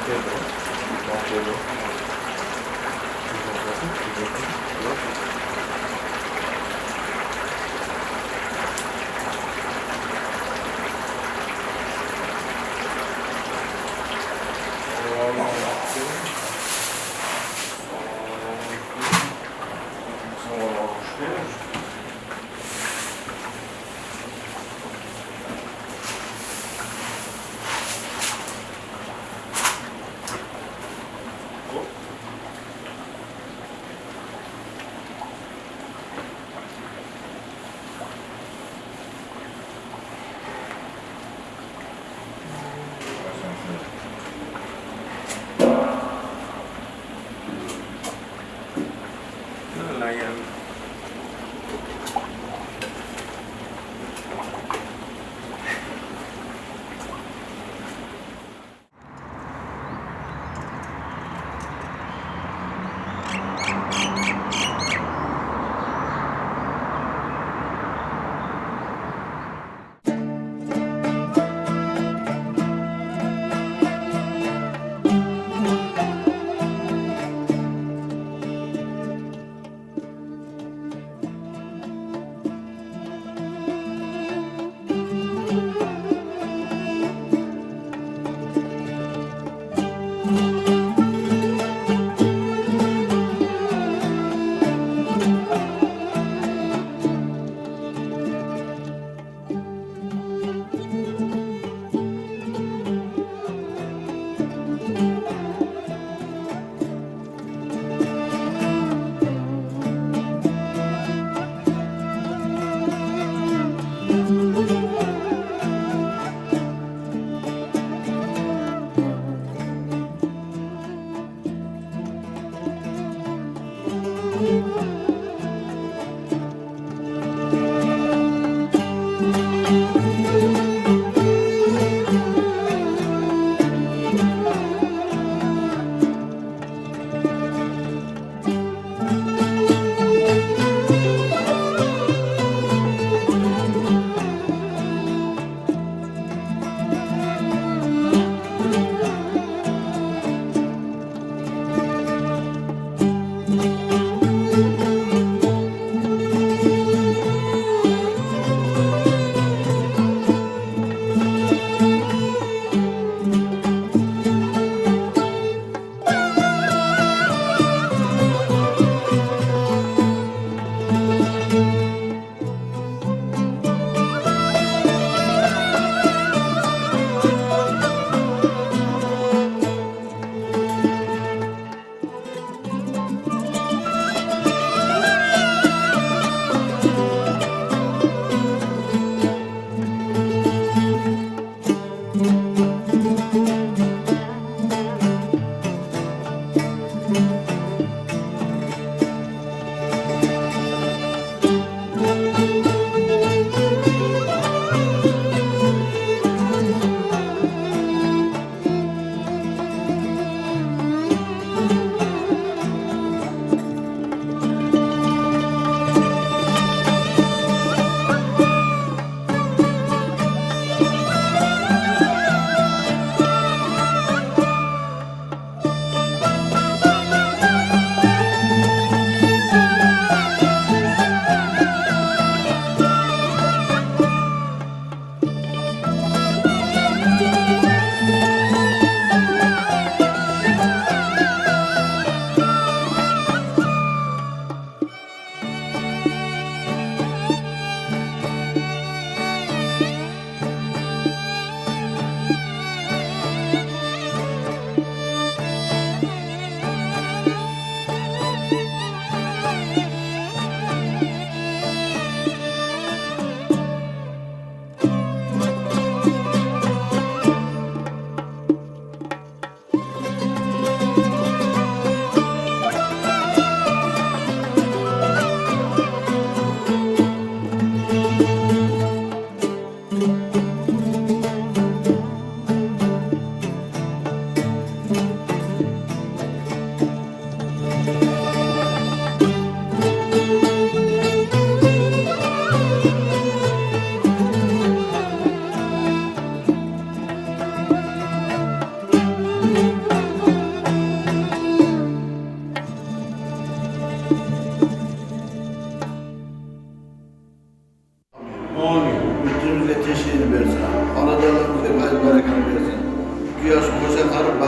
Pedro. Dans Pedro.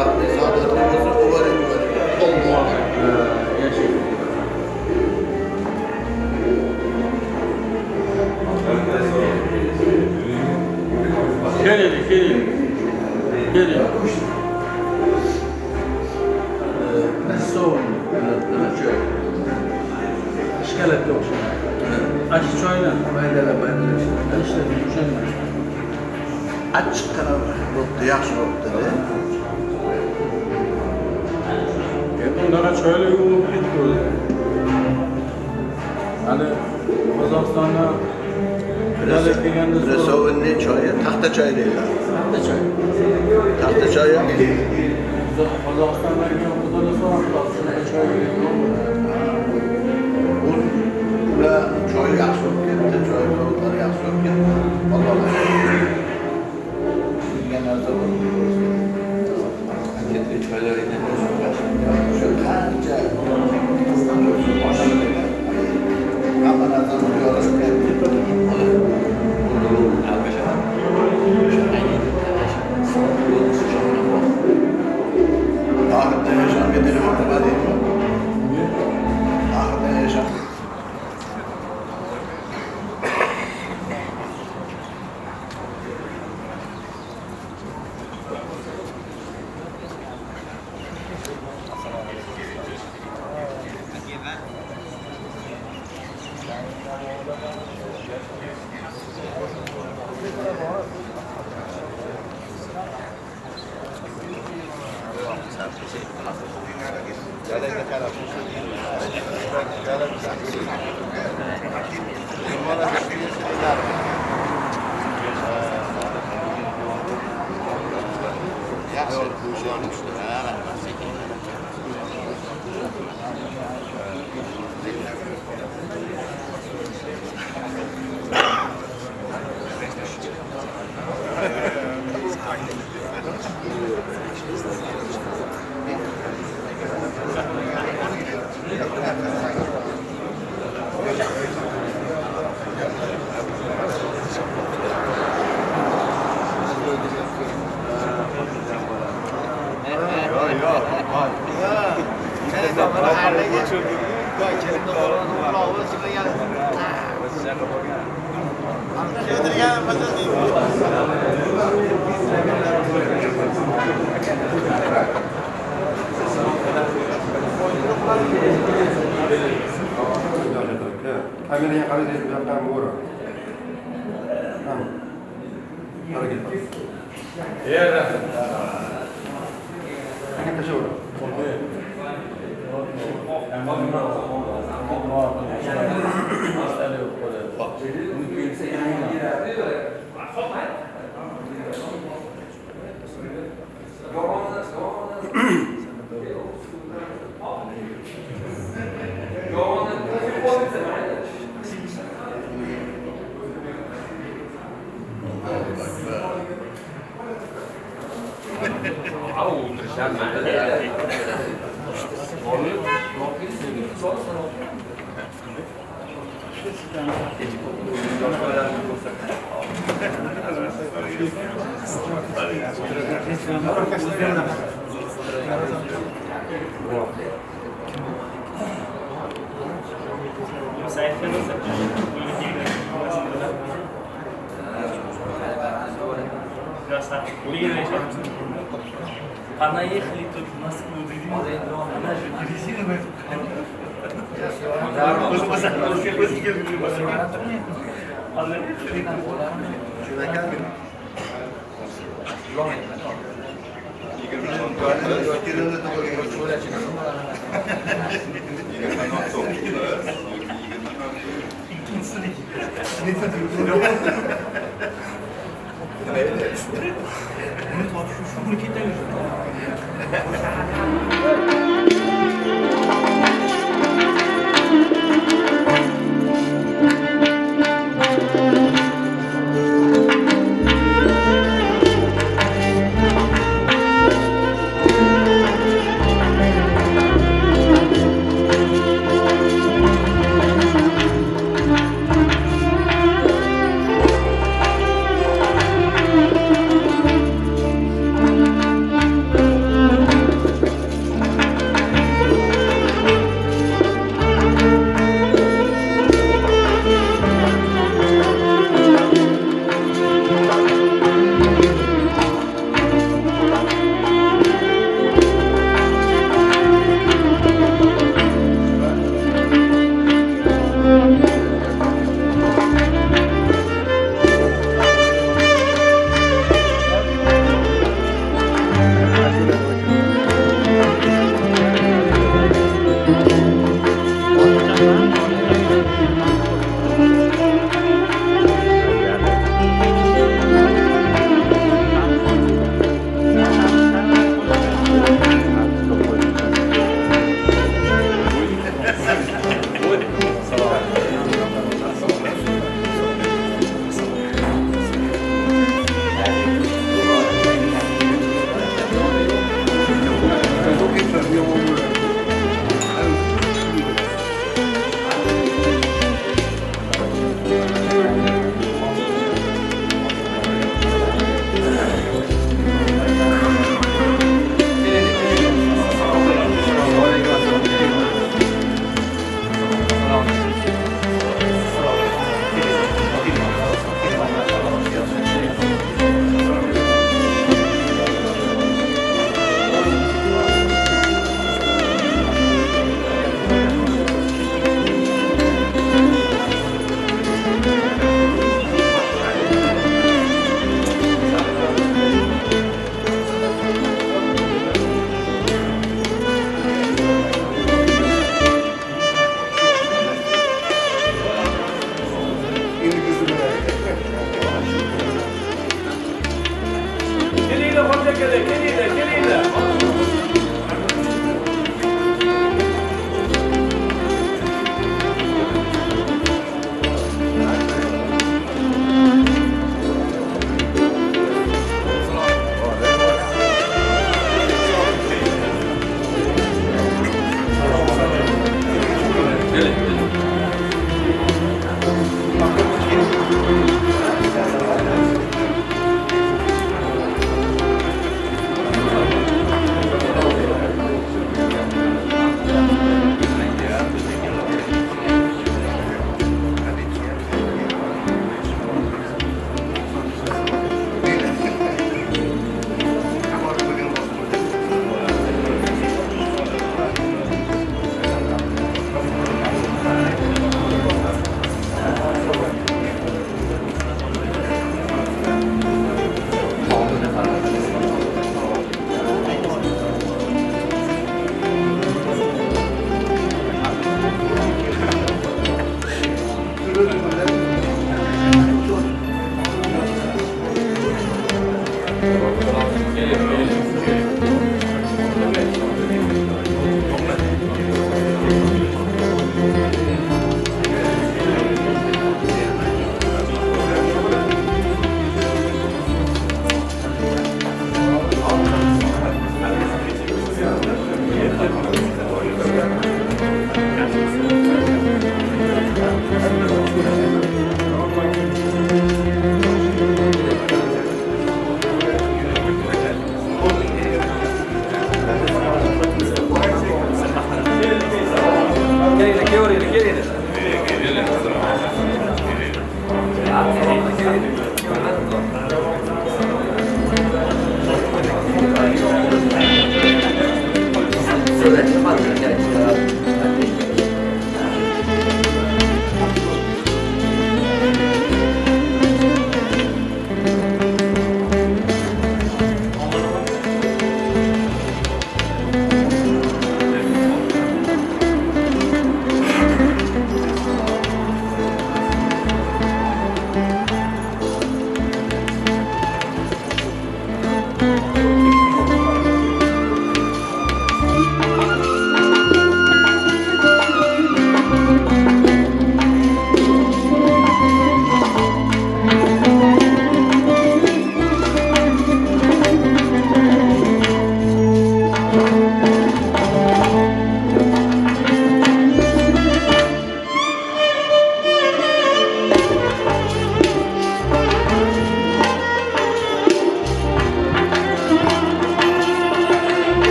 Bahtli, saadetli olsun, o var ya, Allah. Yaşayın. Gelin. Soğuk. İşgalet yok. Aç çayla. İşte düşünme. Açık kanal oldu, yaxşı oldu dedi. Bunlara çayla yuvulup gidiyor. Hani Kazakistan'da Resovun ne çayı? Tahta çayı değil. Tahta çay. Tahta çayı. Kazakistan'da burada da soğuk tahta çay geliyor. Ular çay yaxşı oldu gitti, çay yolları yaxşı oldu gitti. Vallahi. Sizga narsa bo'ldi. Ketli çaylar yine şu qancha hamma narsani ahirda yaşam bir telefon var değil mi? Ahirda yaşam. Kameraya qarayın, bu yoqdan bo'ra. Tamam. Harakat qil. Yerda. Harakat tashavvur. Она ехали тут в Москву, она же резиновая. Она ехали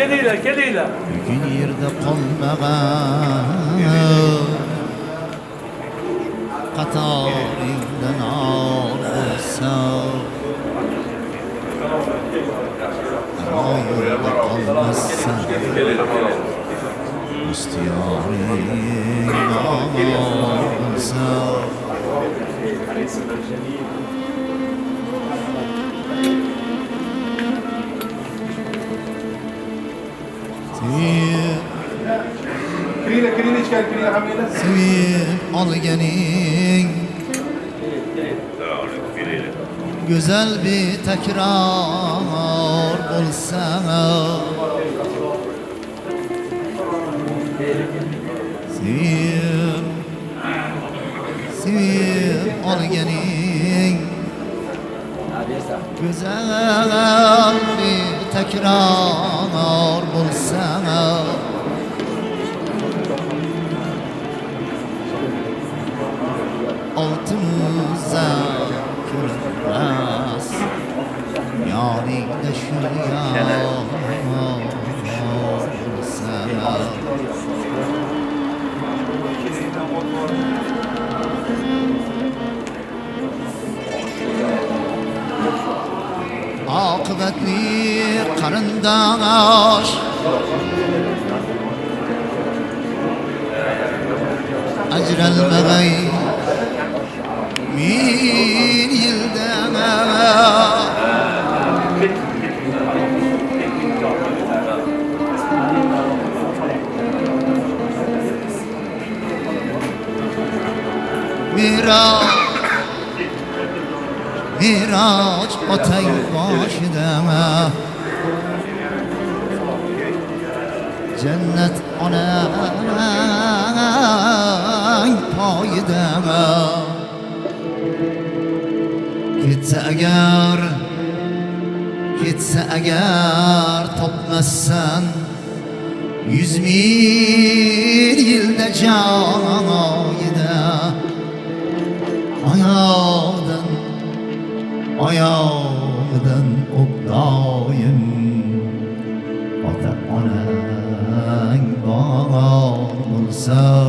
Kediyle. Bugün yerde qolmagan qatoringdan olsa yo'lda qolmassan istiyoring olsa Kirine çıkar, kirine hamile. sevib olganing go'zal bir takror bo'lsa sevib olganing go'zal bir takror bo'lsa altımıza kırılmaz yanında şu yağmursa akıbetli karındaş acrelmemeyi min yıldan Miraç otay başıda cennet onay payida Gitse eğer topmazsan 100.000 yılda canida ayağından okdayım ota onang bağırsa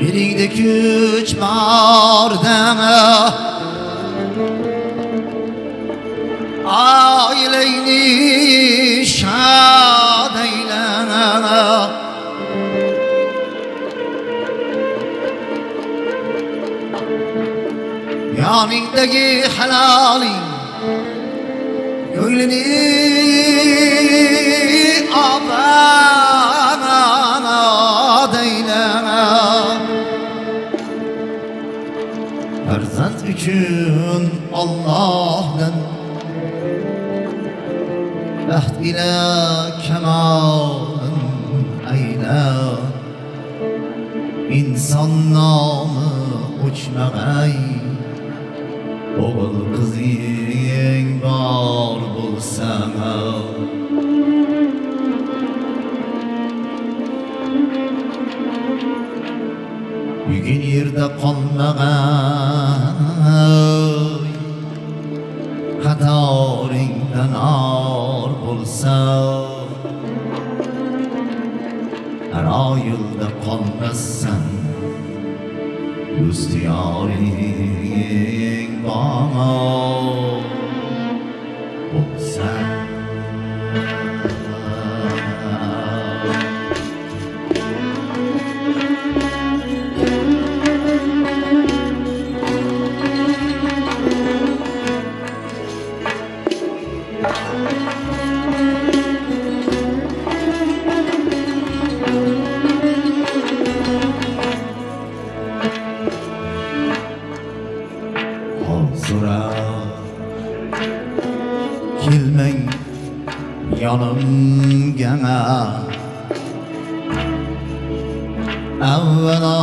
Birinde güç mardana aileyni şad eylene yanındaki helalin gönlünü abad eylene Farzand üçün Allah'dan Baht ile kemalın eyle İnsan namı uçmağay Oğul kızın var bulsana Bugün yerde qolmagan qatoringdan or bo'lsa har yo'lda qolmassan do'st yoring bor gana avvalo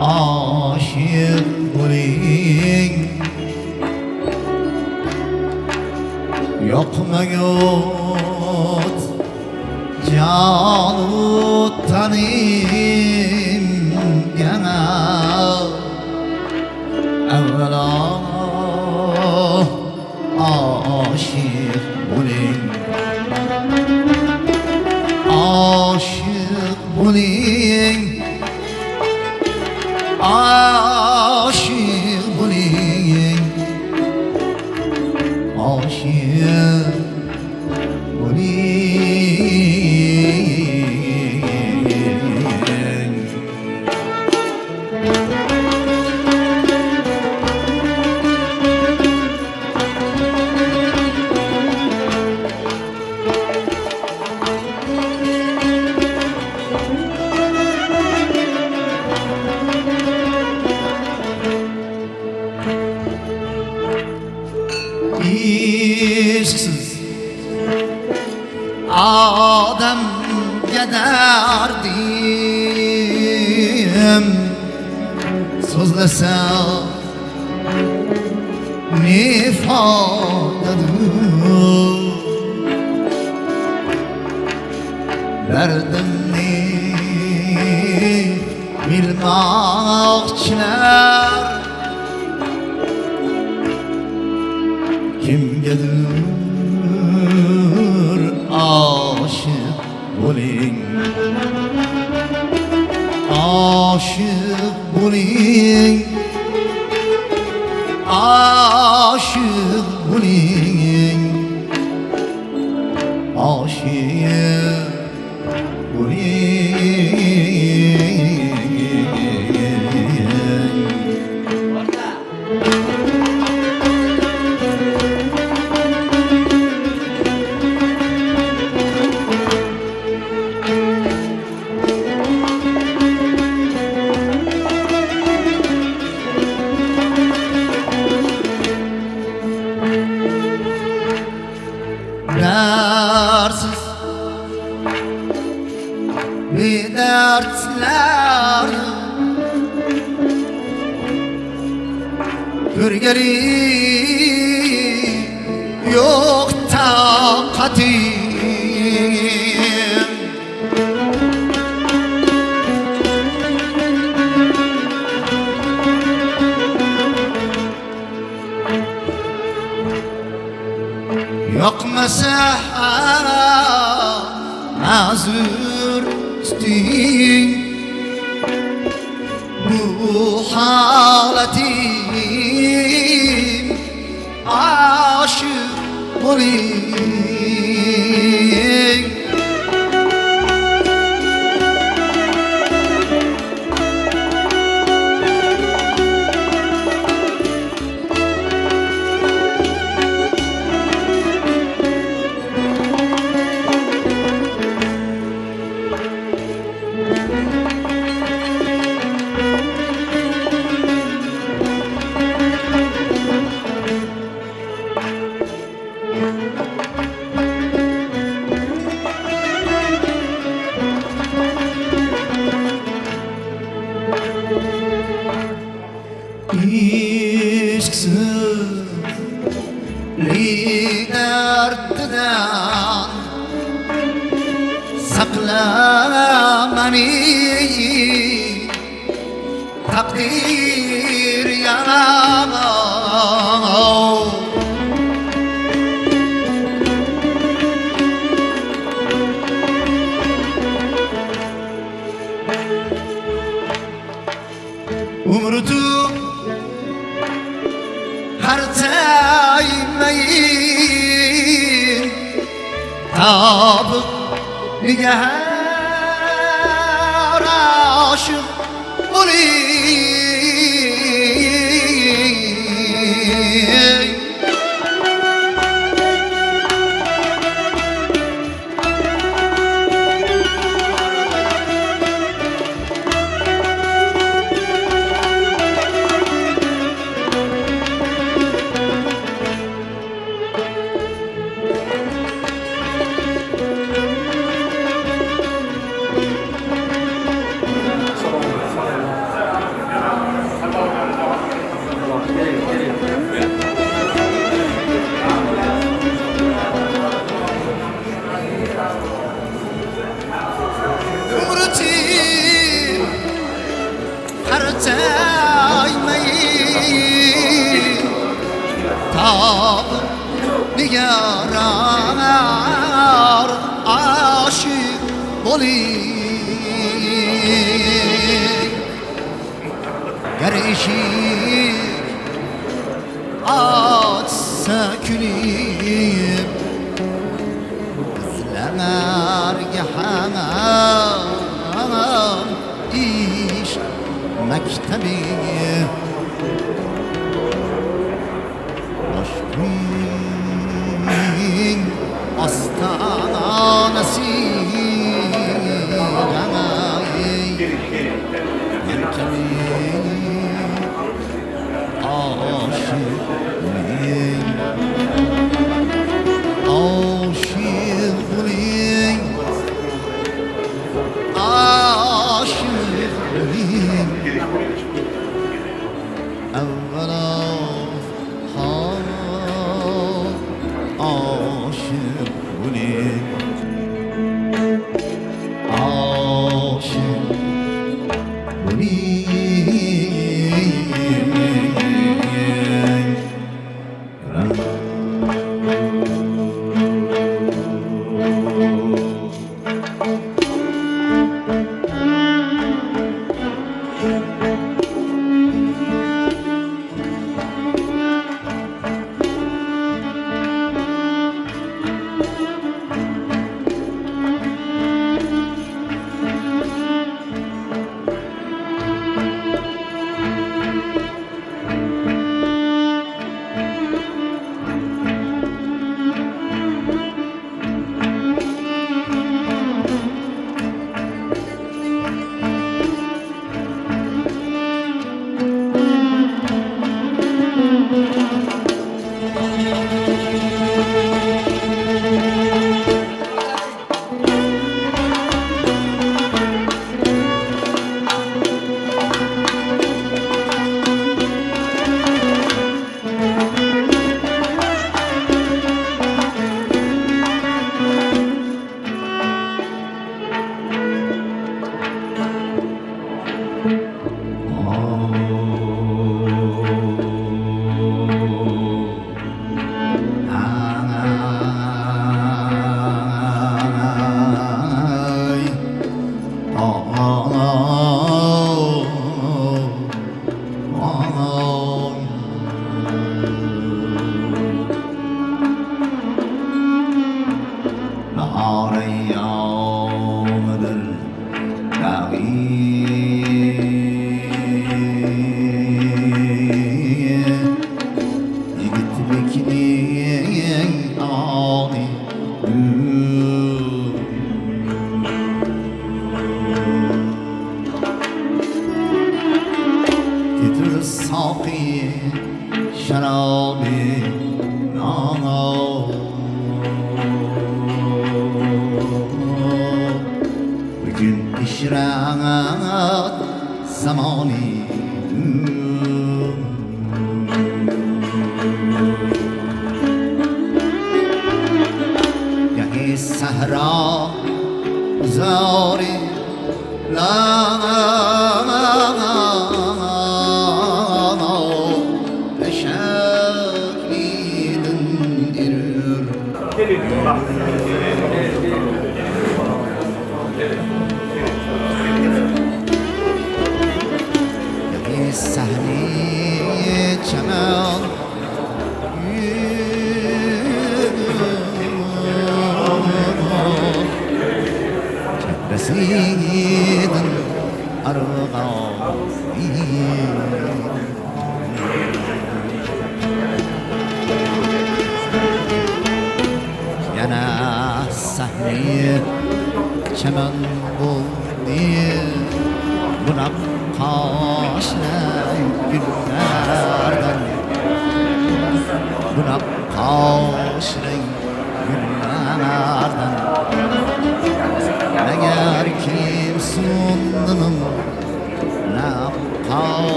aşık bo'ling yoqmagut jonu tanim gana avvalo aşık bo'ling aşık bo'ling aşık bo'ling aşık İşsiz adam giderdim sözlese ne faydadır derdimni bilmoqchilar kimgadir aşık bo'ling aşık bo'ling aşık bo'ling aşık dersiz bir dertler görgeli yok takatim yokmasa mazur tuting bu halatim aşık bo'ling İşksiz derdinden sakla beni takdir yana umrutum hartaymayın tabık nigar aşık olayım Gerişir açsa külüm Kızlarga hamam iş maktabi Aşkın astanası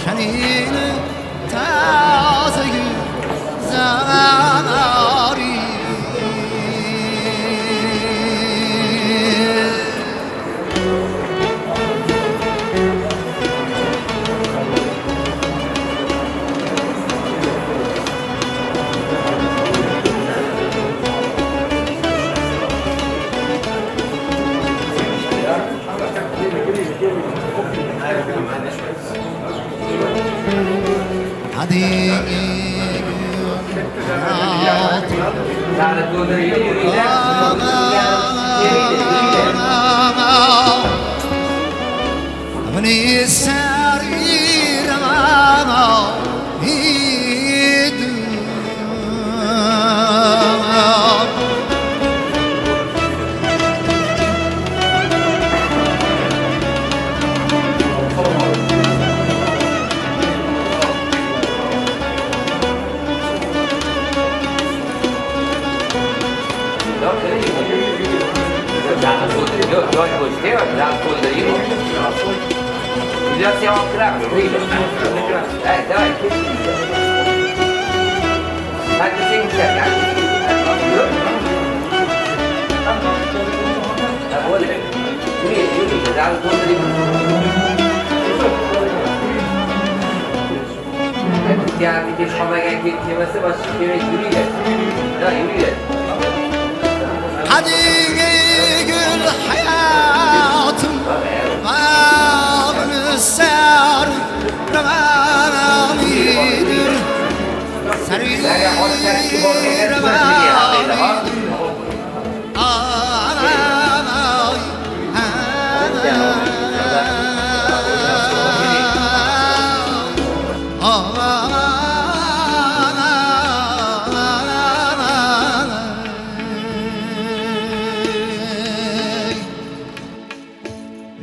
şanini taze güzari hadi Amani sarirama idu Bisogna siamo a crack, dai, anche senza Tiardi che şamaya geçmesi başka yürüyle. Ya yürüyle. hadi gül hayatım bağını ser ramanidir sarı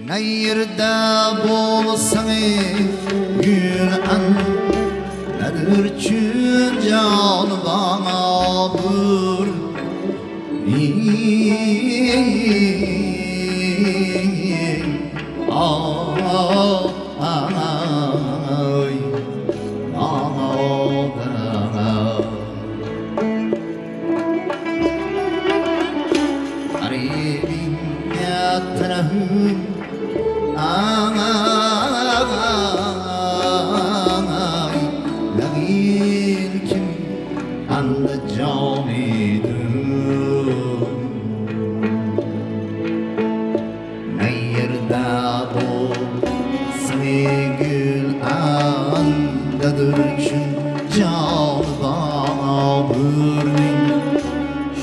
Nayirda bolsang gül an nadir chun jon bana bur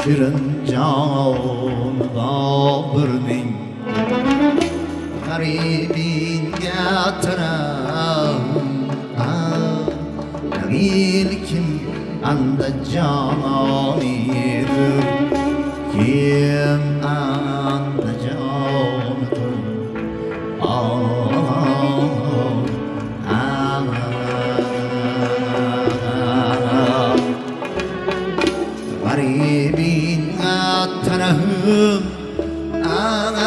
Şirin can babırning garibin gatiram nagil kim anda janidir kim anda janidir garibin atanahım ay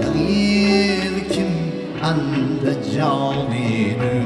nagil kim anda janidir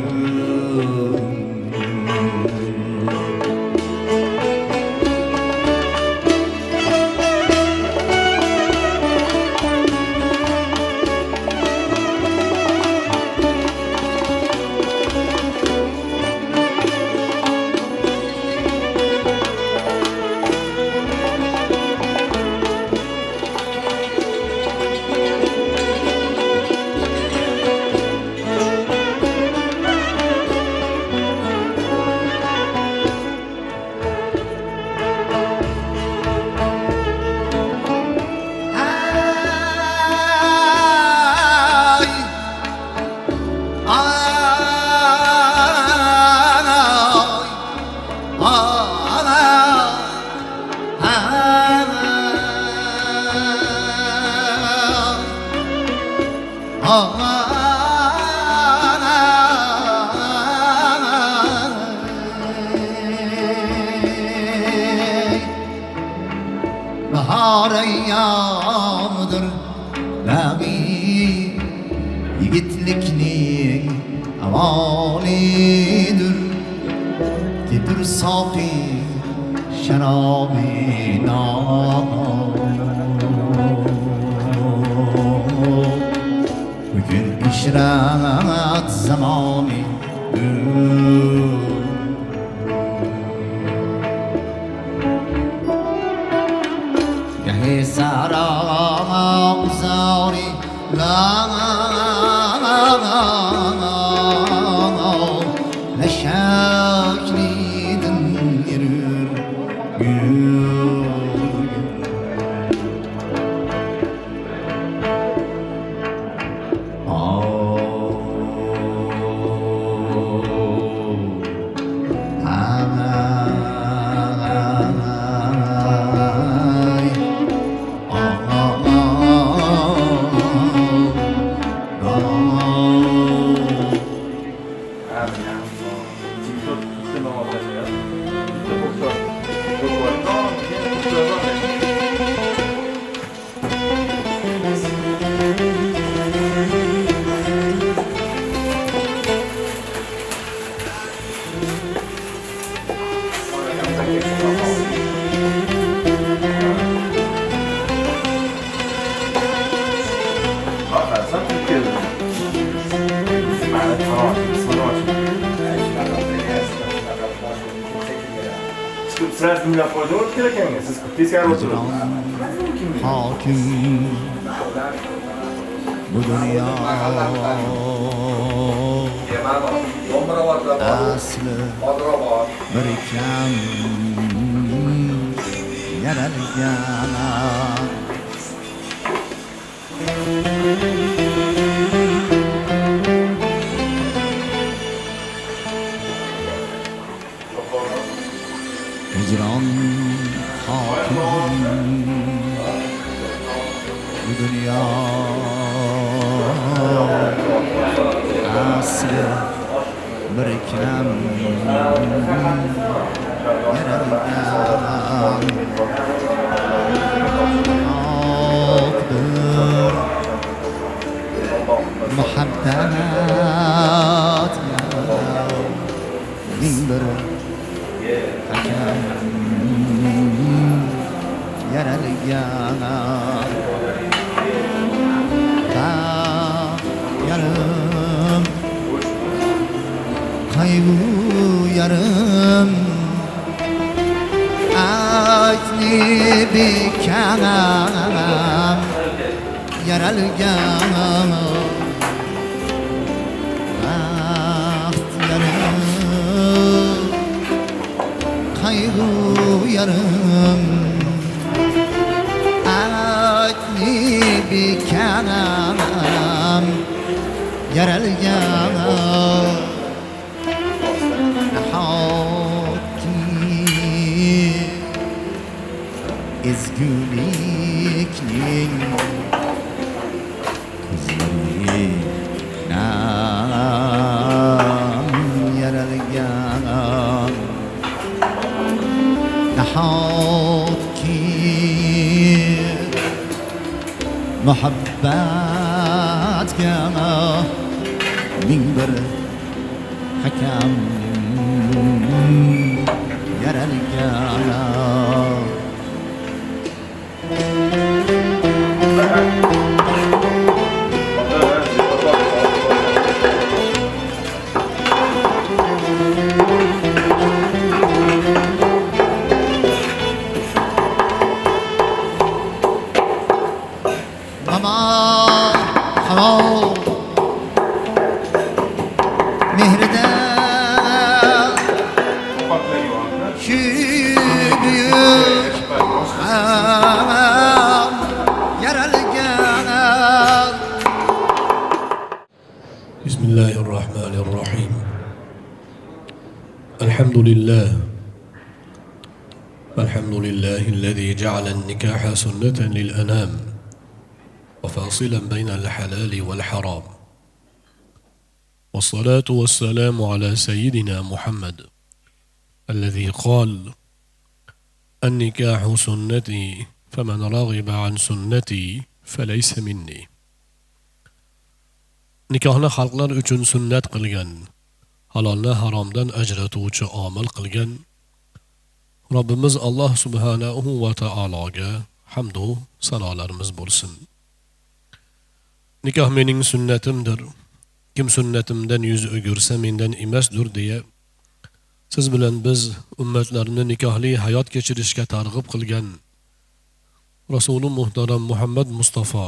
bahar ayyamıdır Lagi yigitlikning avonidir Getir soqi sharobina Bugün işrat zamoni Gahi saram zari La şaklidin yürür Bakarsan Türkiye'de. Yani sanat. Çıkıp sırası millet koydu mu gereken mi? Siz fiskal oturun. Hakim bu dünya aslı berikan yaralgan hicran hakim bu dünya aslı berikan yaralgan akdır muhabbat bin bir hakam yaralgan yarım kaygı yarım akli bikanam yaralgan baxt yarım kaygı yarım akli bikanam yaralgan nahotki ezgulikning ko'zlari nam yaralgan nahotki muhabbatga ming bir hakam yaralgan Aman, aman Mehri'den şu büyük aman yaralgan Bismillahirrahmanirrahim. Elhamdülillah. Elhamdülillahillezî cealen nikaha sünneten lil enam. وفاصلا بين الحلال والحرام والصلاة والسلام على سيدنا محمد الذي قال النكاح سنتي فمن رغب عن سنتي فليس مني. Nikohni xalqlar uchun sunnat qilgan, halolni haromdan ajratuvchi omil qilgan Robbimiz Alloh subhanahu va taologa hamd va sanolarimiz bo'lsin. Nikoh mening sunnatimdir. Kim sunnatimdan yuz o'girsa mendan emasdir deya siz bilan biz ummatlarni nikohli hayot kechirishga targ'ib qilgan Rasululloh muhtaram Muhammad Mustafa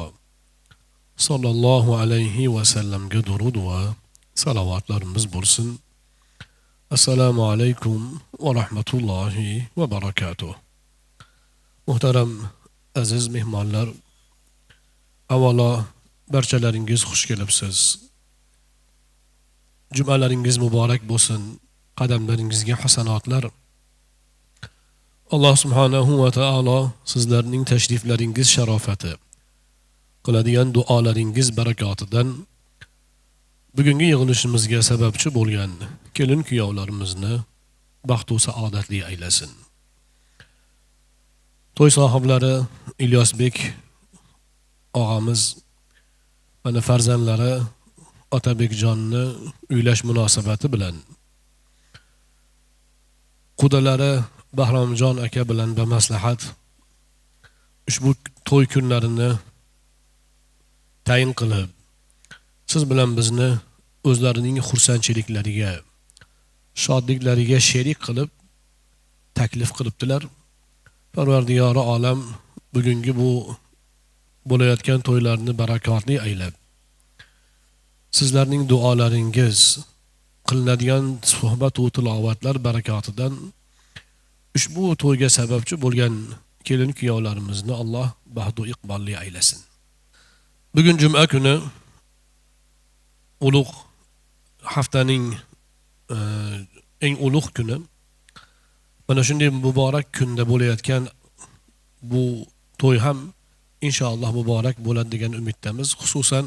sallallohu alayhi va sallamga durud va salovatlarimiz bo'lsin. Assalomu alaykum va rahmatullohi va barakatuh. Muhtaram aziz mehmonlar, avvalo barchalaringiz xush kelibsiz. Jumalaringiz muborak bo'lsin. Qadamlaringizga hasanotlar. Alloh subhanahu va taolo sizlarning tashriflaringiz sharofati, qiladigan duolaringiz barakotidan bugungi yig'ilishimizga sababchi bo'lgan kelin kuyovlarimizni baxt va saodatli aylasin. To'y sohiblari Ilyosbek og'amiz va farzandlari Otabekjonni uylash munosabati bilan qudalari Bahromjon aka bilan bamaslahat ushbu to'y kunlarini tayin qilib, siz bilan bizni o'zlarining xursandchiliklariga, shodliklariga sherik qilib taklif qilibdilar. Parvardigori olam bugungi bu bo'layotgan to'ylarni barakotli aylab, sizlarning duolaringiz, qilinadigan suhbat va tilovatlar barakotidan ushbu to'yga sababchi bo'lgan kelin kuyovlarimizni Alloh baxtu iqbolli aylasin. Bugun juma kuni ulug' haftaning eng ulug' kuni. Mana shunday muborak kunda bo'layotgan bu to'y ham inshaalloh muborak bo'ladi degan umiddamiz. Xususan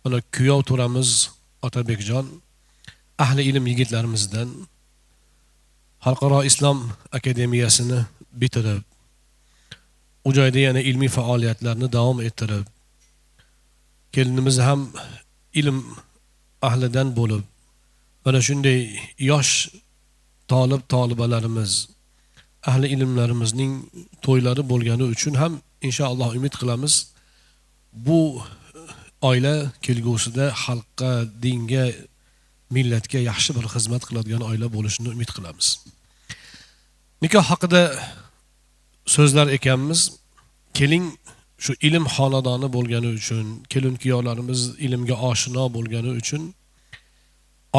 mana kuyov turamiz Otabekjon ahli ilm yigitlarimizdan Xalqaro islom akademiyasini bitirib, u joyda yana ilmiy faoliyatlarni davom ettirib, kelinimiz ham ilm ahlidan bo'lib, mana shunday yosh tolibalarimiz, ahli ilmlarimizning to'ylari bo'lgani uchun ham inshaalloh umid qilamiz bu oila kelgusida xalqqa, dinga, millatga yaxshi bir xizmat qiladigan oila bo'lishini umid qilamiz. Nikoh haqida so'zlar ekanmiz. Keling, shu ilm xonadoni bo'lgani uchun, kelin kuyovlarimiz ilmga oshino bo'lgani uchun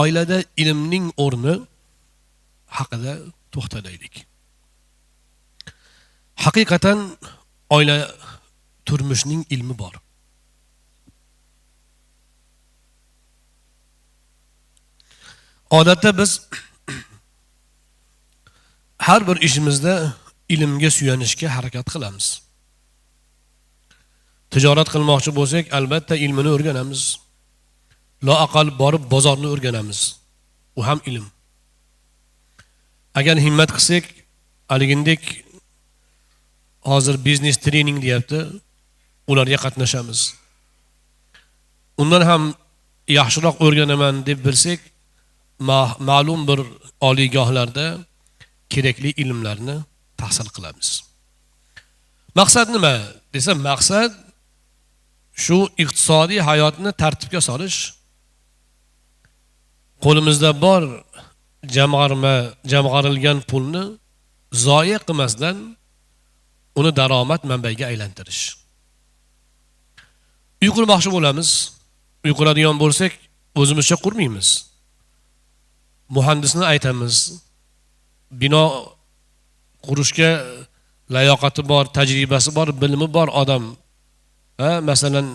oilada ilmning o'rni haqida to'xtalaylik. Haqiqatan oila turmushning ilmi bor. Odatda biz har bir ishimizda ilmga suyanishga harakat qilamiz. Tijorat qilmoqchi bo'lsak, albatta ilmini o'rganamiz. Loaqal borib bozorni o'rganamiz. U ham ilm. Agar himmat qilsak, aligindek hozir biznes treyning deyapti, ularga qatnashamiz. Undan ham yaxshiroq o'rganaman deb bilsak, ma'lum bir oliygohlarda kerakli ilmlarni tahsil qilamiz. Maqsad nima? Desa, maqsad shu iqtisodiy hayotni tartibga solish, qo'limizda bor jamg'arilgan pulni zoya qilmasdan uni daromad manbaiga aylantirish. Uy qurmoqchi bo'lamiz. Uy quradigan bo'lsak, o'zimizcha qurmaymiz. Muhandisni aytamiz. Bino qurishga layoqati bor, tajribasi bor, bilimi bor odam. Masalan,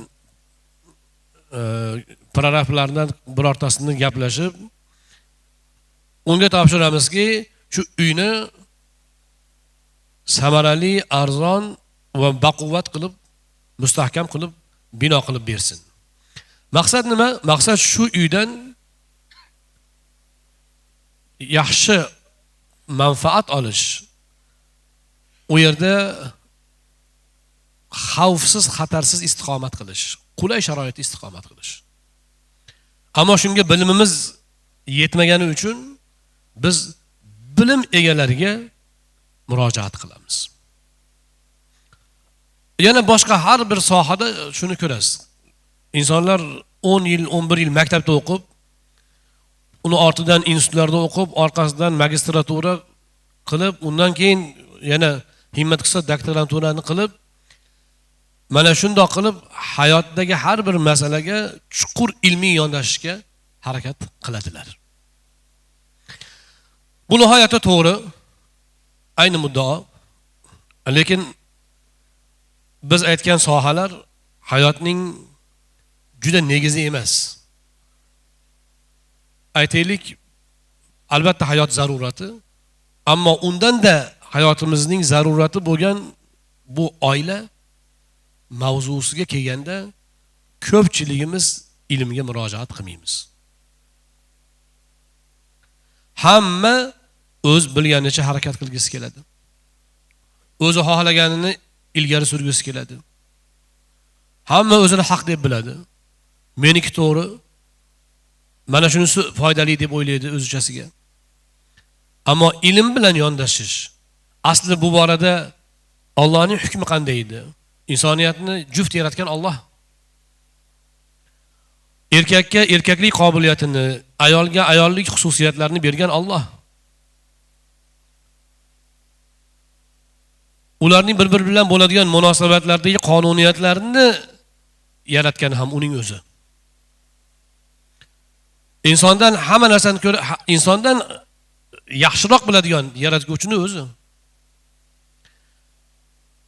prorablardan birortasini gaplashib, unga topshiramizki, shu uyni samarali, arzon va baquvvat qilib, mustahkam qilib, bino qilib bersin. Maqsad nima? Maqsad shu uydan yaxshi manfaat olish. U yerda xavfsiz, xatarsiz istiqomat qilish, qulay sharoitda istiqomat qilish. Ammo shunga bilimimiz yetmagani uchun biz bilim egalariga murojaat qilamiz. Yana boshqa har bir sohada shuni ko'rasiz. İnsanlar 10 yil, 11 yil maktabda o'qib, uni ortidan institutlarda o'qib, orqasidan magistratura qilib, undan keyin yana himmat qilsa doktoranturani qilib, mana shundoq qilib hayotdagi har bir masalaga chuqur ilmiy yondashishga harakat qiladilar. Bu nihoyatda to'g'ri, ayni muddao. Lekin biz aytgan sohalar hayotning juda negizi emas. Aytaylik, albatta hayot zarurati, ammo undan-da hayotimizning zarurati bo'lgan bu oila mavzusiga kelganda ko'pchiligimiz ilmga murojaat qilmaymiz. Hamma o'z bilganicha harakat qilgisi keladi. O'zi xohlaganini ilgari surgisi keladi. Hamma o'zini haq deb biladi. Meniki to'g'ri, mana shunisi foydali deb o'ylaydi o'zichasiga. Ammo ilm bilan yondashish, asli bu borada Allohning hukmi qanday edi? İnsoniyatni juft yaratgan Alloh. Erkakka erkaklik qobiliyatini, ayolga ayollik xususiyatlarini bergan Alloh. Ularning bir-biri bilan bo'ladigan munosabatlardagi qonuniyatlarni yaratgan ham uning o'zi. İnsondan hamma narsani ko'ra, insondan yaxshiroq biladigan yaratuvchini o'zi.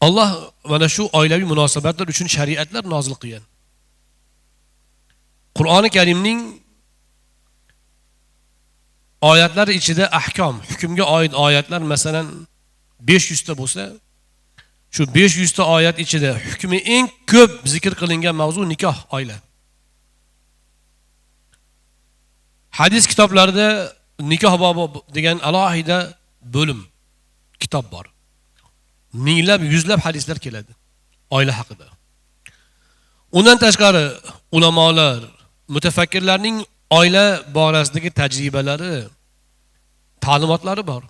Alloh mana shu oilaviy munosabatlar uchun shariatlar nozil qilgan. Qur'oni Karimning oyatlari ichida ahkom, hukmga oid oyatlar masalan 500 ta bo'lsa, shu 500 ta oyat ichida hukmi eng ko'p zikr qilingan mavzu nikoh, oila. Hadis kitoblarida nikoh bobi degan alohida bo'lim, kitob bor. Minglab, yuzlab hadislar keladi oila haqida. Undan tashqari ulamolar, mutafakkirlarning oila borasidagi tajribalari, ta'limotlari bor.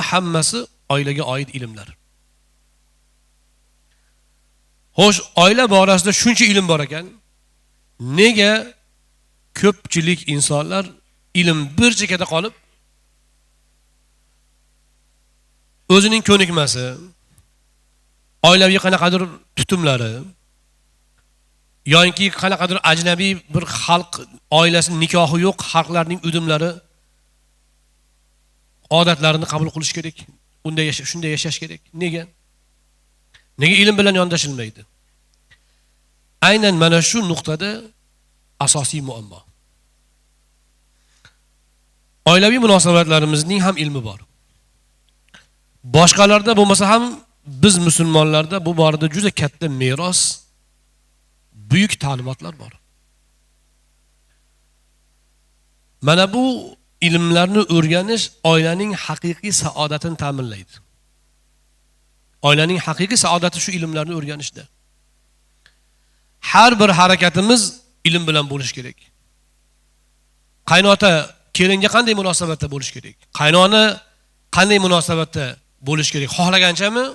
Hammasi oilaga oid ilmlar. Xo'sh, oila borasida shuncha ilm bor ekan, nega ko'pchilik insonlar ilm bir chekkada qolib, o'zining ko'nikmasi, oilaviy qanaqadir tutumlari yoki qanaqadir ajnabiy bir xalq oilasining nikohi yo'q xalqlarning udumlari, odatlarini qabul qilish kerak, shunday yashash kerak. Nega? Nega ilm bilan yondashilmaydi? Aynan mana shu nuqtada asosiy muammo. Oilaviy munosabatlarimizning ham ilmi bor. Boshqalarda bo'lmasa ham biz musulmonlarda bu borada juda katta meros, buyuk ta'limotlar bor. Mana bu ilmlarni o'rganish oilaning haqiqiy saodatini ta'minlaydi. Oilaning haqiqiy saodati shu ilmlarni o'rganishda. Har bir harakatimiz ilm bilan bo'lish kerak. Qaynota kelinga qanday munosabatda bo'lish kerak? Qaynona qanday munosabatda bo'lish kerak? Xohlaganchami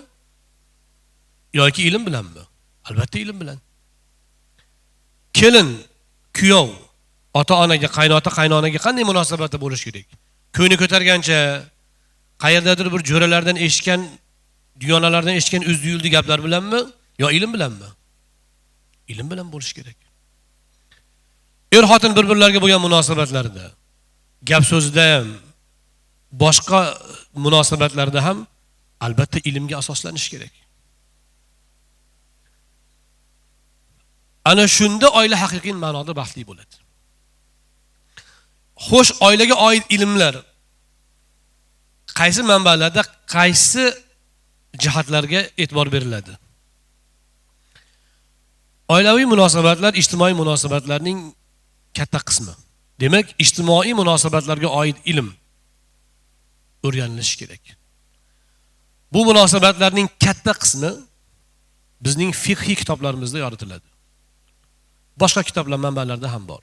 yoki ilm bilanmi? Albatta ilm bilan. Kelin, kuyov, ota-onaga, qaynota qaynonaga qanday munosabatda bo'lish kerak? Ko'ngli ko'targancha, qayerdadir bir jo'ralardan eshitgan, duyonalardan eshitgan uzdi-yuldi gaplar bilanmi yo ilm bilanmi? Ilm bilan bo'lish kerak. Er-xotin bir-birlariga bo'lgan munosabatlarda, gap so'zida ham, boshqa munosabatlarda ham albatta ilmga asoslanish kerak. Ana shunda oila haqiqiy ma'noda baxtli bo'ladi. Xo'sh, oilaga oid ilmlar qaysi manbalarda, qaysi jihatlarga e'tibor beriladi? Oilaviy munosabatlar ijtimoiy munosabatlarning katta qismi. Demak, ijtimoiy munosabatlarga oid ilm o'rganilishi kerak. Bu munosabatlarning katta qismi bizning fiqhiy kitoblarimizda yoritiladi. Boshqa kitoblar manbalarda ham bor.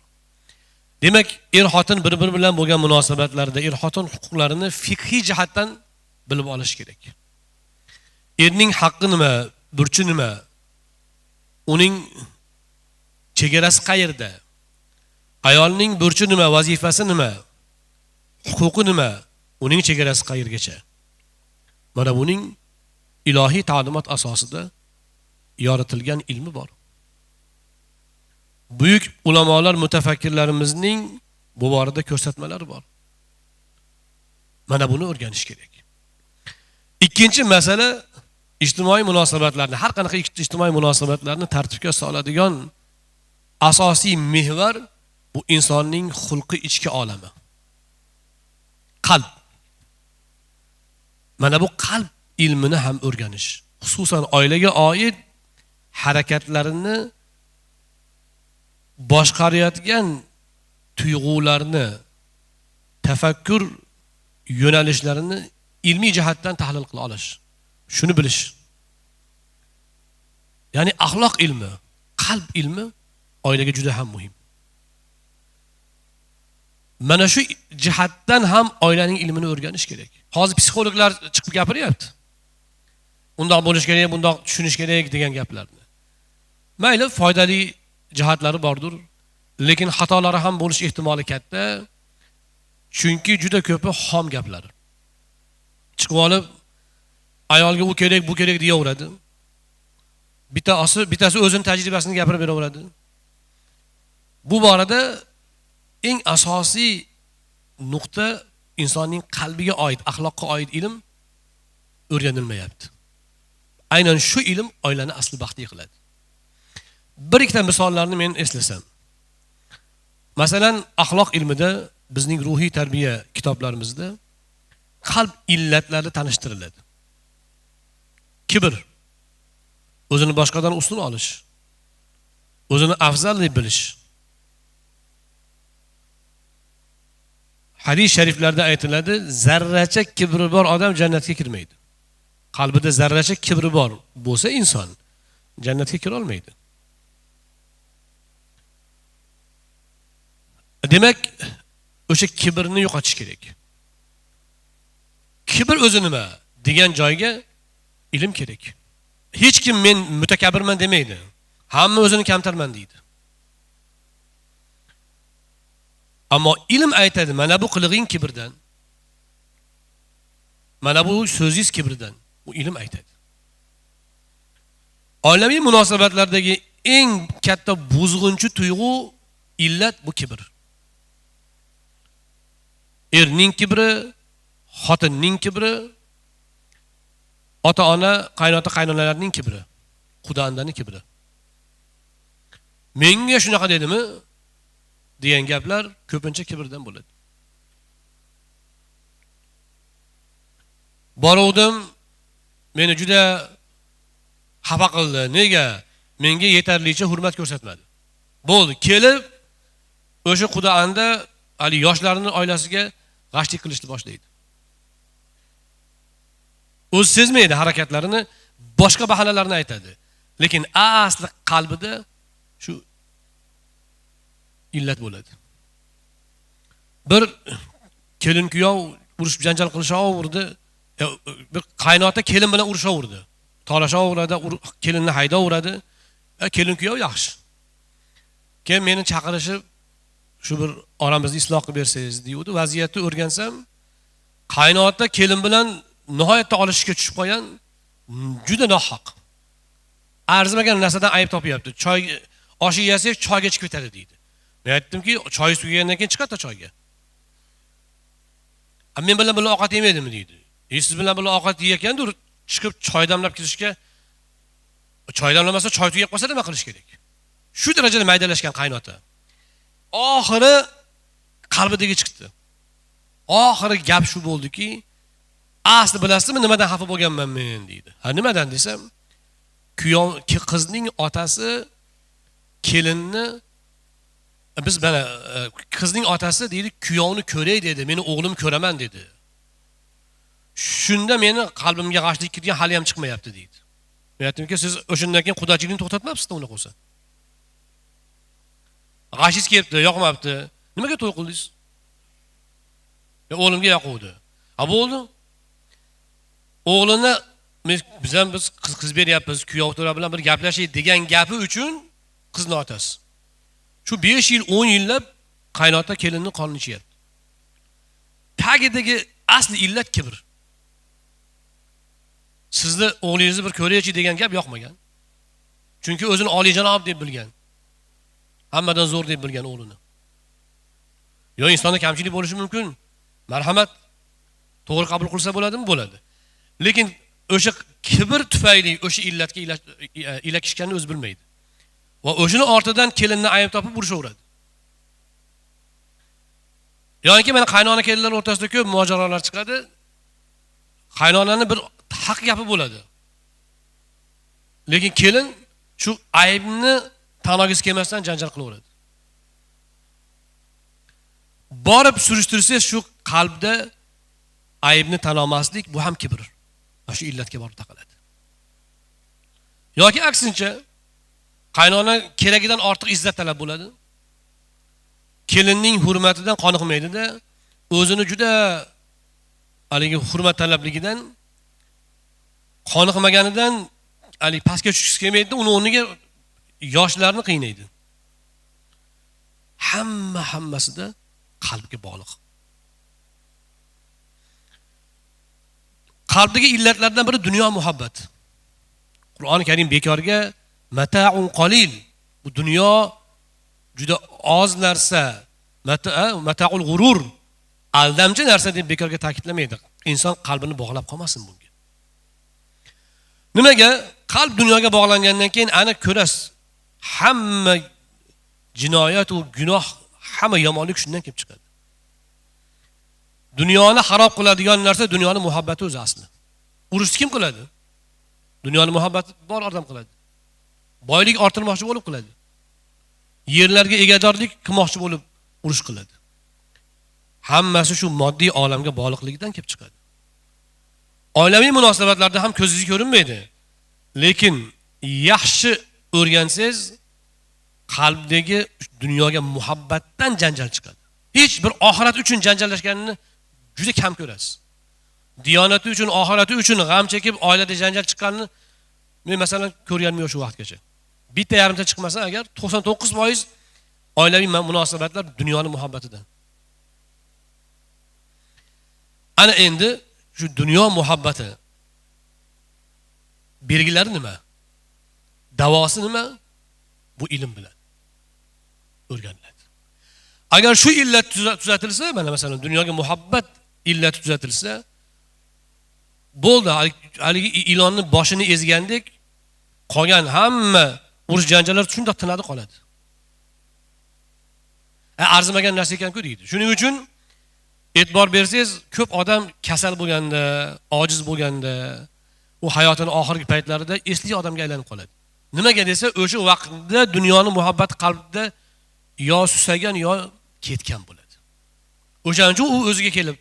Demak, er-xotin bir-biri bilan bo'lgan munosabatlarda er-xotin huquqlarini fiqhiy jihatdan bilib olish kerak. Erning haqqi nima, burchi nima? Uning chegarasi qayerda? Ayolning burchi nima, vazifasi nima? Huquqi nima? Uning chegarasi qayergacha? Mana buning ilohiy ta'limot asosida yoritilgan ilmi bor. Buyuk ulamolar, mutafakkirlarimizning bu borada ko'rsatmalari bor. Mana buni o'rganish kerak. Ikkinchi masala ijtimoiy munosabatlarni, har qanaqa ijtimoiy munosabatlarni tartibga soladigan asosiy mehvar bu insonning xulqi, ichki olami. Qalb. Mana bu qalb ilmini ham o'rganish, xususan oilaga oid harakatlarini boshqarayotgan tuyg'ularni, tafakkur yo'nalishlarini ilmiy jihatdan tahlil qila olish, shuni bilish. Ya'ni axloq ilmi, qalb ilmi oilaga juda ham muhim. Mana shu jihatdan ham oilaning ilmini o'rganish kerak. Hozir psixologlar chiqib gapiryapti. Undoq bo'lish kerak, bundoq tushunish kerak degan gaplarni. Mayli, foydali jihatlari bordir, lekin xatolari ham bo'lish ehtimoli katta. Chunki juda ko'pi xom gaplar. Chiqib olib ayolga u kerak, bu kerak deyaveradi. Bittasi o'zining tajribasini gapirib beraveradi. Bu borada eng asosiy nuqta insonning qalbiga oid, axloqqa oid ilm o'rganilmayapti. Aynan shu ilm oilani asli baxtli qiladi. Bir ikkita misollarni men eslasam. Masalan, axloq ilmida bizning ruhiy tarbiya kitoblarimizda qalb illatlari tanishtiriladi. Kibr, o'zini boshqadan ustun olish, o'zini afzal deb bilish. Hadis shariflarda aytiladi, zarracha kibri bor odam jannatga kirmaydi. Qalbida zarracha kibri bor bo'lsa inson jannatga kira olmaydi. Demak, o'sha kibrni yo'qotish kerak. Kibr o'zi nima degan joyga ilm kerak. Hech kim men mutakabbirman demaydi. Hamma o'zini kamtarman deydi. Ammo ilm aytadi, mana bu qilig'ing kibrdan. Mana bu so'zingiz kibrdan. Bu ilm aytadi. Oilaviy munosabatlardagi eng katta buzg'unchi tuyg'u illat bu kibr. Erning kibri, xotinning kibri, ota-ona, qaynota-qaynonalarning kibri, xudoandaning kibri. Menga shunaqa dedimi degan gaplar ko'pincha kibrdan bo'ladi. Boruvdim, meni juda xafa qildi. Nega? Menga yetarlicha hurmat ko'rsatmadi. Bo'ldi, kelib o'sha xudoanda hali yoshlarning oilasiga g'ashlik qilishni boshlaydi. O'zi sezmaydi harakatlarini, boshqa bahonalarni aytadi. Lekin asli qalbida shu illat bo'ladi. Bir kelin kuyov urushib janjal qilishaverdi, bir qaynota kelin bilan urushaverdi. Tolashaveradi, kelinni haydaveradi. Kelin kuyov yaxshi. Keyin meni chaqirishib, shu bir oramizni isloh qilib bersangiz deydi. Vaziyatni o'rgansam, qaynota kelin bilan nihoyatda olishishga tushib qolgan, juda nohaq. Arzimagan narsadan ayb topyapti. Choy oshi yesak choyga chiqib ketadi deydi. Men aytdimki, choy suvigandan keyin chiqadi choyga. Men bilan birga ovqat yemaydimi deydi. Siz bilan birga ovqat yeyotgandir, chiqib choy damlab kelishga, choy damlamasa choy tugab qolsa nima qilish kerak? Shu darajada maydalashgan qaynota. Oxiri qalbidagi chiqdi. Oxiri gap shu bo'ldiki, asli bilasizmi nimadan xafa bo'lganman men deydi. Ha, nimadan desam, qizning otasi kelinni biz mana qizning otasi deydi, kuyovni ko'ray dedi, meni o'g'lim ko'raman dedi. Shunda meni qalbimga g'ashlik kirgan hali ham chiqmayapti deydi. Men aytdimki, siz o'shandan keyin qudachilikni to'xtatmabsiz-da unaqa bo'lsa. G'ashingiz kelibdi, yoqmabdi. Nimaga to'y qildingiz? O'g'limga yoquvdi. Bo'ldi. O'g'lini biz qiz beryapmiz, kuyov o'tira bilan bir gaplashaylik degan gapi uchun qizni otasi. Shu 5 yil, 10 yillab qaynota kelinni qonini ichyapti. Tagidagi asli illat kibr. Sizni o'g'lingizni bir ko'raychi degan gap yoqmagan. Chunki o'zini oliyjanob deb bilgan. Hammadan zo'r deb bilgan o'g'lini. Yo insonda kamchilik bo'lishi mumkin. Marhamat, to'g'ri qabul qilsa bo'ladimi? Bo'ladi. Lekin o'sha kibr tufayli o'sha illatga ilakishganini o'zi bilmaydi. Va o'shini ortidan kelinni ayb topib urishaveradi. Yo'nki mana qaynona kelinlar o'rtasida ko'p mojarolar chiqadi. Qaynonani bir haq gapi bo'ladi. Lekin kelin shu aybni tanogiz kelmasdan janjal qilaveradi. Borib surishtirsangiz shu qalbda aybni tan olmaslik bu ham kibr. Shu illatga borib taqaladi. Yoki aksincha qaynona keragidan ortiq izzat talab bo'ladi. Kelinning hurmatidan qoniqmaydi-da, o'zini juda haligi hurmat talabligidan qoniqmaganidan haligi pastga tushishga kelmaydi, uni o'rniga yoshlarni qiynaydi. Hammasida qalbga bog'liq. Qalbdagi illatlardan biri dunyo muhabbat. Qur'oni Karim bekorga mata'un qalil, bu dunyo juda oz narsa, mata'ul g'urur, aldamchi narsa deb bekorga ta'kidlamaydi. Inson qalbini bog'lab qolmasin bunga. Nimaga? Qalb dunyoga bog'langandan keyin ana ko'rasiz, hamma jinoyat va gunoh, hamma yomonlik shundan kelib chiqadi. Dunyoni xarob qiladigan narsa dunyoni muhabbati o'zi asli. Urushni kim qiladi? Dunyoni muhabbati bor odam qiladi. Boylik orttirmoqchi bo'lib qiladi. Yerlarga egadorlik qilmoqchi bo'lib urush qiladi. Hammasi shu moddiy olamga bog'liqligidan kelib chiqadi. Oilaviy munosabatlarda ham ko'zingizga ko'rinmaydi. Lekin yaxshi o'rgansangiz, qalbdagi dunyoga muhabbatdan janjal chiqadi. Hech bir oxirat uchun janjallashganini juda kam ko'rasiz. Diyonati uchun, oxirati uchun g'am chekib oilada janjal chiqqanini men masalan ko'rganman shu vaqtgacha. Bitta yarimta chiqmasa agar 99% oilaviy munosabatlar dunyoning muhabbatidan. Ana endi shu dunyo muhabbati belgilari nima? Davosi nima? Bu ilm bilan o'rganiladi. Agar shu illat tuzatilsa, mana masalan dunyoga muhabbat illati tuzatilsa, bo'ldi, haligi ilonni boshini ezgandek qolgan hamma urush janjallar shunday tinadi qoladi. Arzimagan narsa ekan-ku deydi. Shuning uchun e'tibor bersangiz, ko'p odam kasal bo'lganda, ojiz bo'lganda, u hayotining oxirgi paytlarida esli odamga aylanib qoladi. Nimaga desa, o'sha vaqtda dunyoning muhabbati qalbida yo susagan yo ketgan bo'ladi. O'shaning uchun u o'ziga kelib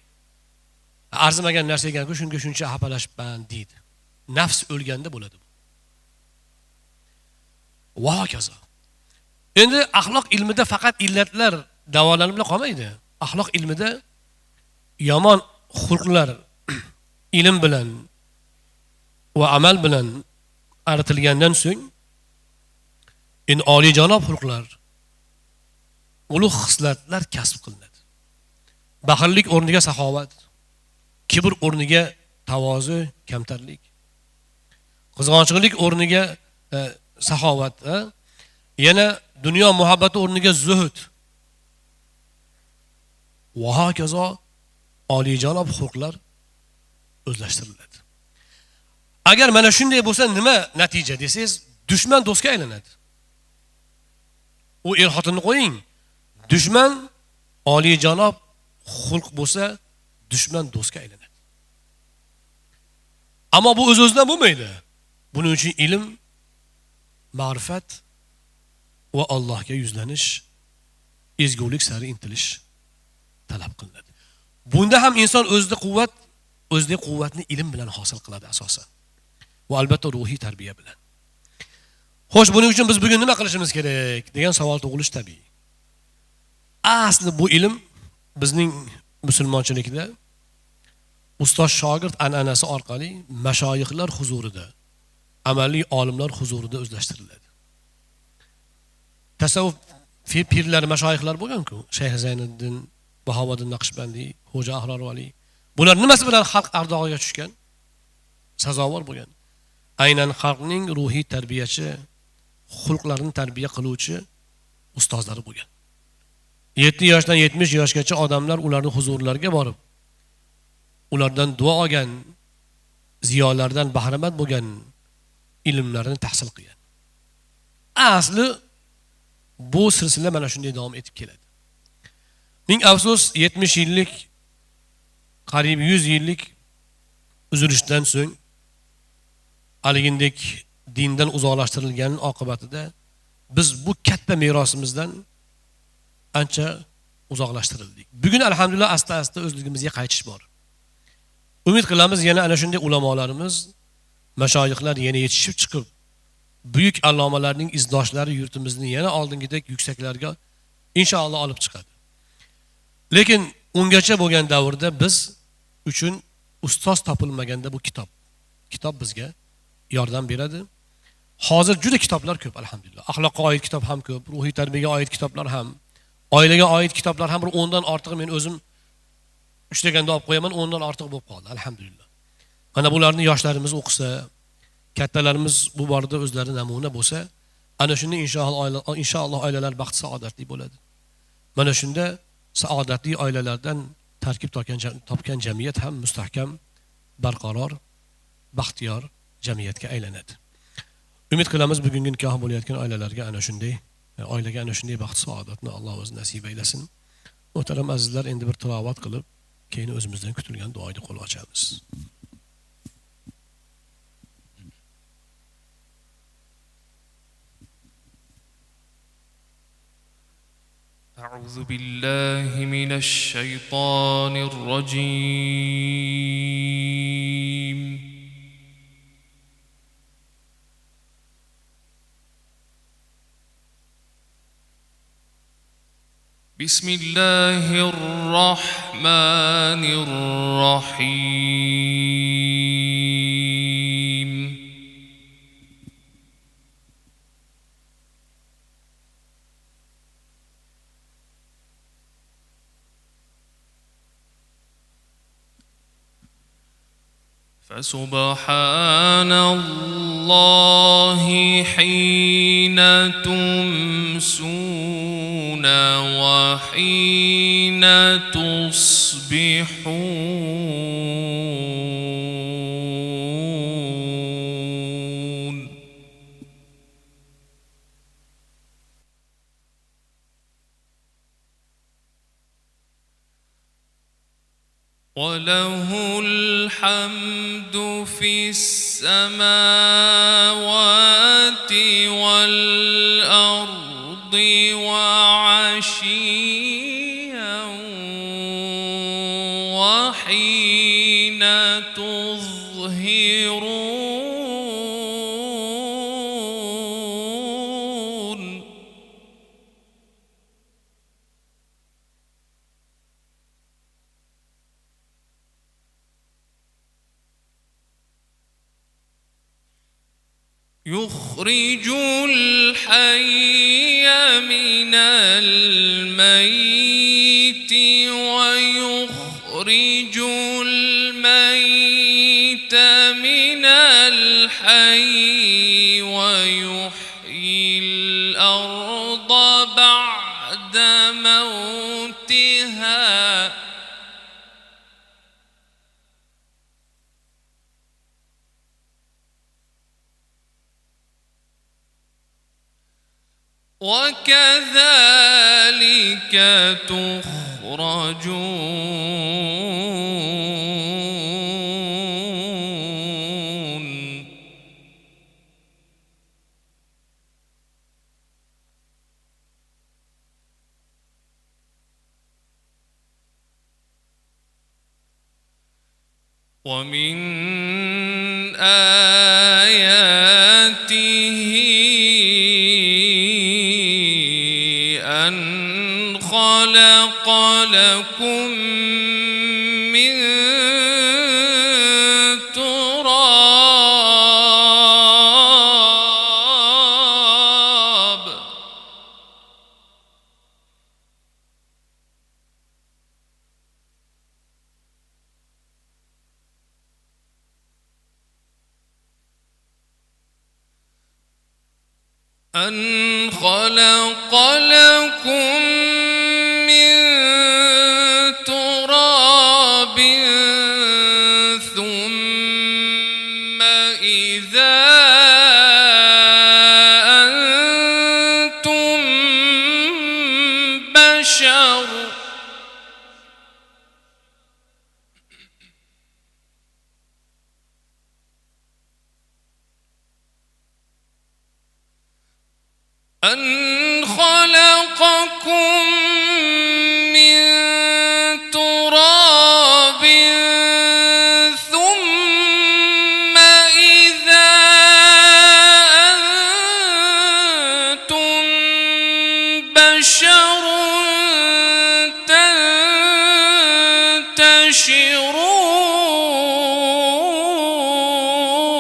arzimagan narsa ekan-ku, shunga shuncha xafalashibman deydi. Nafs o'lganda bo'ladi bu. Va hokazo. Endi axloq ilmida faqat illatlar davolanib qolmaydi. Axloq ilmida yomon xulqlar ilm bilan va amal bilan aritilgandan so'ng oliyjanob xulqlar, ulug' xislatlar kasb qilinadi. Baxillik o'rniga saxovat, kibr o'rniga tavozu, kamtarlik, qizg'onchilik o'rniga saxovat, yana dunyo muhabbati o'rniga zuhud. Va hokazo oliyjanob xulqlar o'zlashtiriladi. Agar mana shunday bo'lsa nima natija desangiz, dushman do'stga aylanadi. U xotinni qo'ying, dushman oliyjanob xulq bo'lsa, dushman do'stga aylanadi. Ammo bu o'z-o'zidan bo'lmaydi. Buning uchun ilm, ma'rifat va Allohga yuzlanish, ezgulik sari intilish talab qilinadi. Bunda ham inson o'zida quvvatni ilm bilan hosil qiladi asosan. va albatta ruhiy tarbiya bilan. Xo'sh, buning uchun biz bugun nima qilishimiz kerak degan savol tug'ilishi tabiiy. Asli bu ilm bizning musulmonchilikda ustoz shogird an'anasi orqali mashoyixlar huzurida, amaliy olimlar huzurida o'zlashtiriladi. Tasavvuf pirlar, mashoyixlar bo'lgan-ku, Shayx Zayniddin, Bahovuddin Naqshbandiy, Xo'ja Ahror Vali. Bular nimasi bilan xalq ardog'iga tushgan? Sazovor bo'lgan. Aynan xalqning ruhiy tarbiyachi, xulqlarini tarbiya qiluvchi ustozlari bo'lgan. 7 yoshdan 70 yoshgacha odamlar ularning huzurlariga borib, ulardan duo olgan, ziyolardan bahramand bo'lgan ilmlarini tahsil qilgan. Asli bu silsila mana shunday davom etib keladi. Ming afsus 70 yillik, qariyb 100 yillik uzilishdan so'ng aligindek dindan uzoqlashtirilganning oqibatida biz bu katta merosimizdan ancha uzoqlashtirildik. Bugun alhamdulillah asta-asta o'zligimizga qaytish bor. Umid qilamiz yana ana shunday ulamolarimiz, mashoyixlar yana yetishib chiqib, buyuk allomalarning izdoshlari yurtimizni yana oldingidek yuksaklarga inshaalloh olib chiqadi. Lekin ungacha bo'lgan davrda biz uchun ustoz topilmaganda bu kitob bizga yordam beradi. Hozir juda kitoblar ko'p alhamdulillah. Axloqqa oid kitob ham ko'p, ruhiy tarbiyaga oid kitoblar ham, oilaga oid kitoblar ham, bir 10 dan ortiq men o'zim ushlaganda olib qo'yaman, 10 dan ortiq bo'lib qoldi alhamdulillah. Mana bularni yoshlarimiz o'qisa, kattalarimiz bu borada o'zlari namuna bo'lsa, ana shunda inshaalloh oilalar baxt saodatli bo'ladi. Mana shunda saodatli oilalardan tarkib topgan jamiyat ham mustahkam, barqaror, baxtiyor jamiyatga aylanadi. Umid qilamiz bugungi nikoh bo'layotgan oilalarga ana shunday, oilaga ana shunday baxt saodatni Alloh o'zi nasib aylasin. Muhtaram azizlar, endi bir tilovat qilib, keyin o'zimizdan kutilgan duoyni qo'l ochamiz. أعوذ بالله من الشيطان الرجيم. بسم الله الرحمن الرحيم. فسبحان الله حين تمسون وحين تصبحون. وله الحمد في السماوات والأرض وعشيا وحين تظهرون. يخرج الحي من الميت ويخرج الميت من الحي ويحيي الأرض بعد موتها. وكذلك تخرجون. ومن آياته أن خلق لكم من تراب أن خلق لكم من تراب ثم إذا أنتم بشر أن خلقكم من تراب ثم إذا أنتم بشر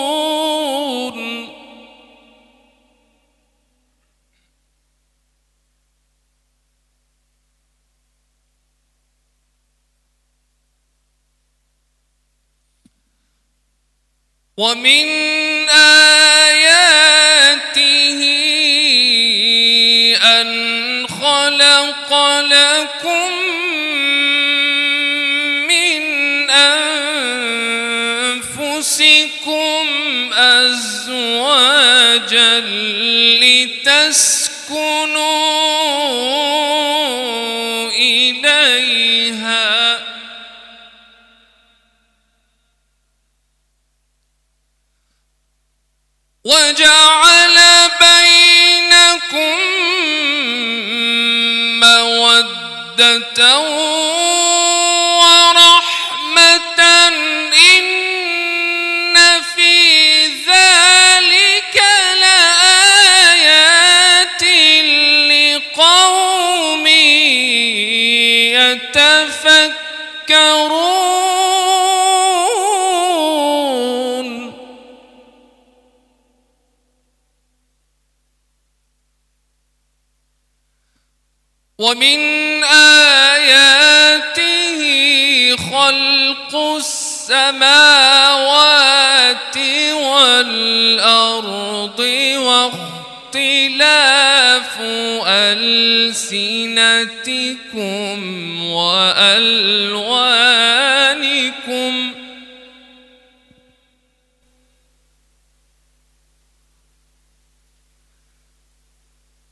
تنتشرون ومن آياته أن خلق لكم من أنفسكم أزواجا لتسكنوا إليها وجعل بينكم مودة ورحمة إن في ذلك لآيات لقوم يتفكرون ومن آياته خلق السماوات والأرض واختلاف ألسنتكم وألوانكم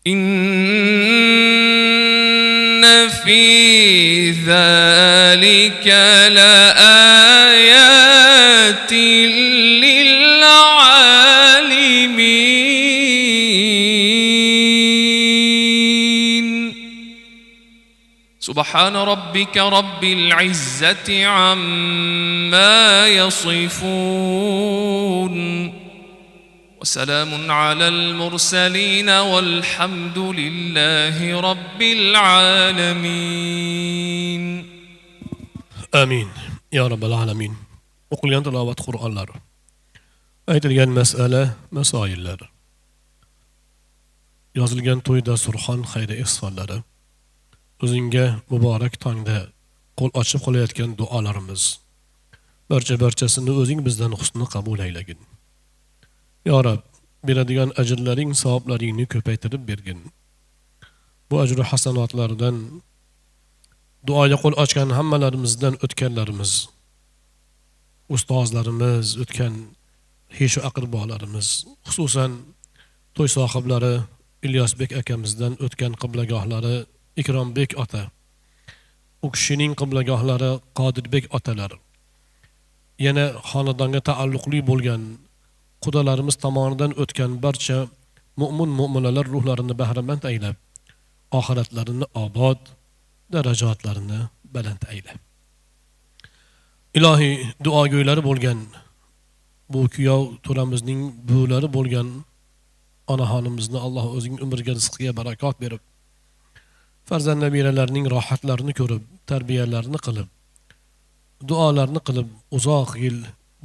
إن في ذلك لآيات للعالمين سبحان ربك رب العزة عما يصفون وسلام على المرسلين والحمد لله رب العالمين Amin. Ya Rabbal Alamin. O'qilgan tilovat Qur'onlar. Aytilgan masala, masoillar. Yozilgan to'yda surxon xayri ihsonlari. O'zingga muborak tongda qo'l ochib qolayotgan duolarimiz. Barchasini o'zing bizdan husni qabul aylagin. Ya Rab, beradigan ajrlaring, savoblaringni ko'paytirib bergin. Bu ajru hasanotlardan duoga qo'l ochgan hammalarimizdan o'tganlarimiz, ustozlarimiz, o'tgan hishu aqrbolarimiz, xususan to'y sohiblari Ilyosbek akamizdan o'tgan qiblagohlari Ikrombek ota, u kishining qiblagohlari Qodirbek otalar, yana xonadonga taalluqli bo'lgan qudalarimiz tomonidan o'tgan barcha mu'min-mu'minalar ruhlarini bahramand aylab, oxiratlarini obod, darajatlarini baland ayla. Ilohiy duogo'ylari bo'lgan bu kuyov to'ramizning buvilari bo'lgan onaxonimizni Alloh o'zining umriga, rizqiga barakot berib, farzand nabiralarining rohatlarini ko'rib, tarbiyalarini qilib, duolarni qilib, uzoq yil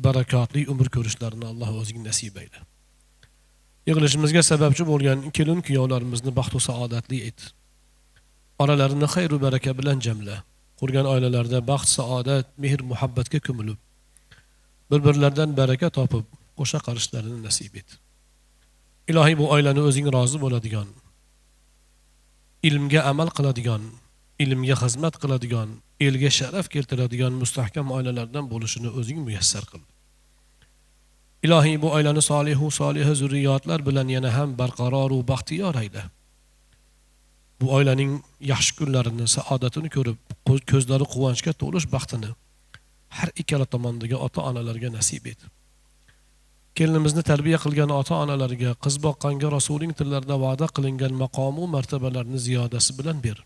barakotli umr ko'rishlarini Alloh o'zining nasib ayla. Yig'ilishimizga sababchi bo'lgan kelin kuyovlarimizni baxtu saodatli et. Oralarini xayr va baraka bilan jamla. Qurgan oilalarda baxt, saodat, mehr, muhabbatga ko'milib, bir-birlaridan baraka topib, qo'sha qarishlarini nasib et. Ilohiy bu oilani o'zing rozi bo'ladigan, ilmga amal qiladigan, ilmga xizmat qiladigan, elga sharaf keltiradigan mustahkam oilalardan bo'lishini o'zing muyassar qil. Ilohiy bu oilani solihu soliha zurriyotlar bilan yana ham barqaror va baxtiyor ayla. Bu oilaning yaxshi kunlarini, saodatini ko'rib, ko'zlari quvonchga to'lish baxtini har ikkala tomondagi ota-onalarga nasib et. Kelinimizni tarbiya qilgan ota-onalarga, qiz boqqanga Rasuling tillarida va'da qilingan maqom va martabalarni ziyodasi bilan ber.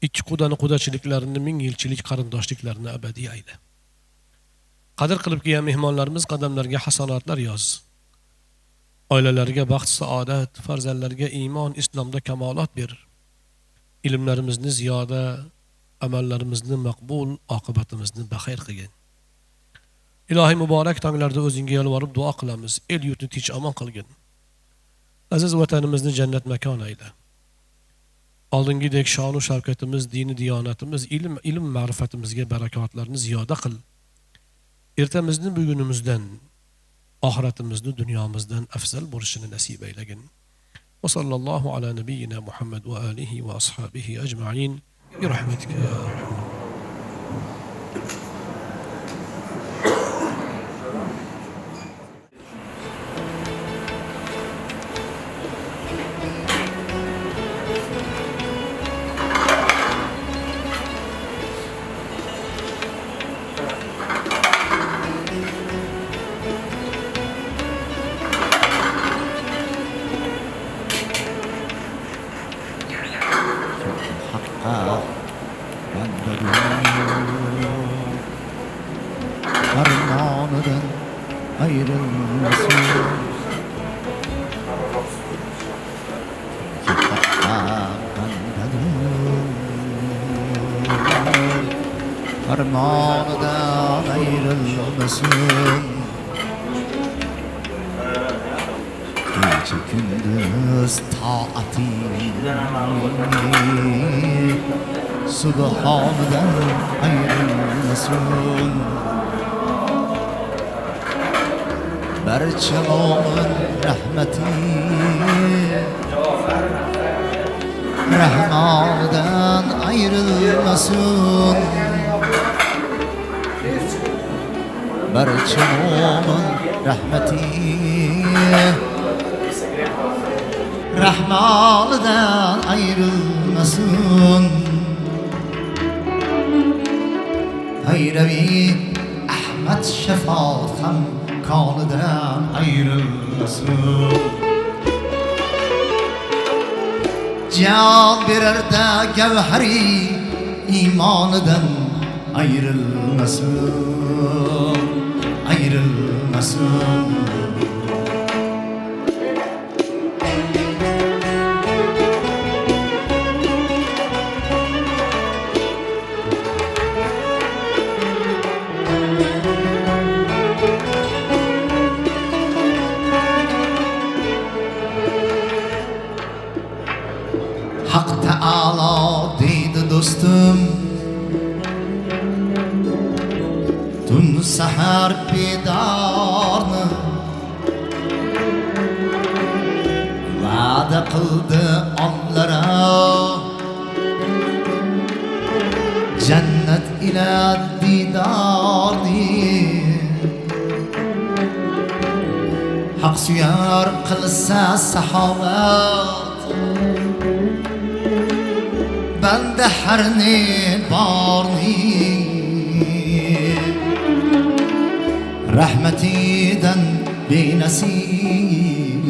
Ikki qudachiliklarini, ming yilchilik qarindoshliklarini abadiy ayla. Qadr qilib kelgan mehmonlarimiz qadamlariga hasanatlar yoz. Oilalariga baxt, saodat, farzandlarga iymon, islomda kamolat ber. Ilmlarimizni ziyoda, amallarimizni maqbul, oqibatimizni baxayr qilgin. Ilohiy muborak tonglarda o'zingga yalvorib duo qilamiz. El yurtni tinch omon qilgin. Aziz vatanimizni jannat makon ayla. Oldingidek shonu shavkatimiz, dini diyonatimiz, ilm ma'rifatimizga barakotlarni ziyoda qil. Ertamizni bugunimizdan, oxiratimizni dunyomizdan afzal bo'lishini nasib aylagin. Va sallallohu ala nabiyyina Muhammad va alihi va ashabihi ajma'in. Bi rahmatika ya arhamar. Harmanıdan ayrılmasın. Harmanıdan ayrılmasın. Gece gündüz taatini Subhan'dan ayrılmasın. Barcha mo'min rahmati Rahmondan ayrılmasın. Barcha mo'min rahmati Rahmondan ayrılmasın. Hayravi Ahmad shafoat ham konidan ayrılmasın. Can verer de gevheri imanıdan ayrılmasın. Ayrılmasın. Hak Teala deydi dostum, tun sahar bedarni va'da qildi onlara jannat ila didorni. Haq suyar qilsa saxovat bende her ne barni rahmetinden benasib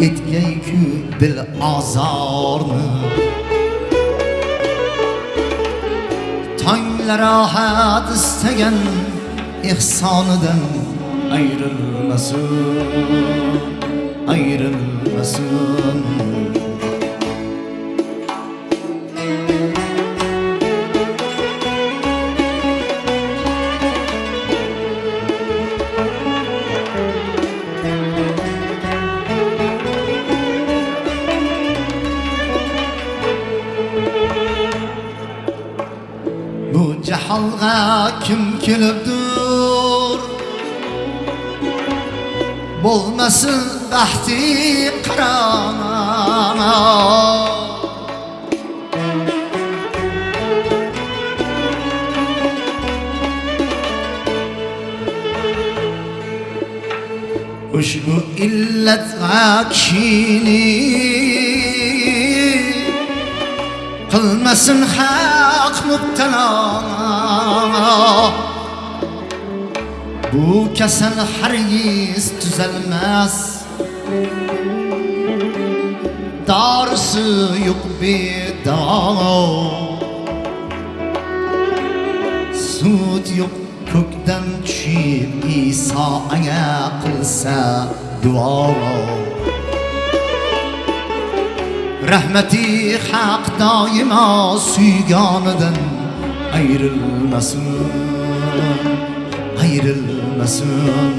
etgeykü dil azarni tonglar rahat istagan ihsonidan ayrılmasın, ayrılmasın. Bu cehalga kim kilibdir? Bo'lmasın baxti qarama. Ushbu illatga kishini qilmasin haq mubtalo. Bu kasal hargiz tuzalmas, dorisi yo'q bedavo. Sud yo'q ko'kdan tushib Isoga qilsa duo. Rahmati haq doimo suygonidan ayrılmasın, ayrılmasın.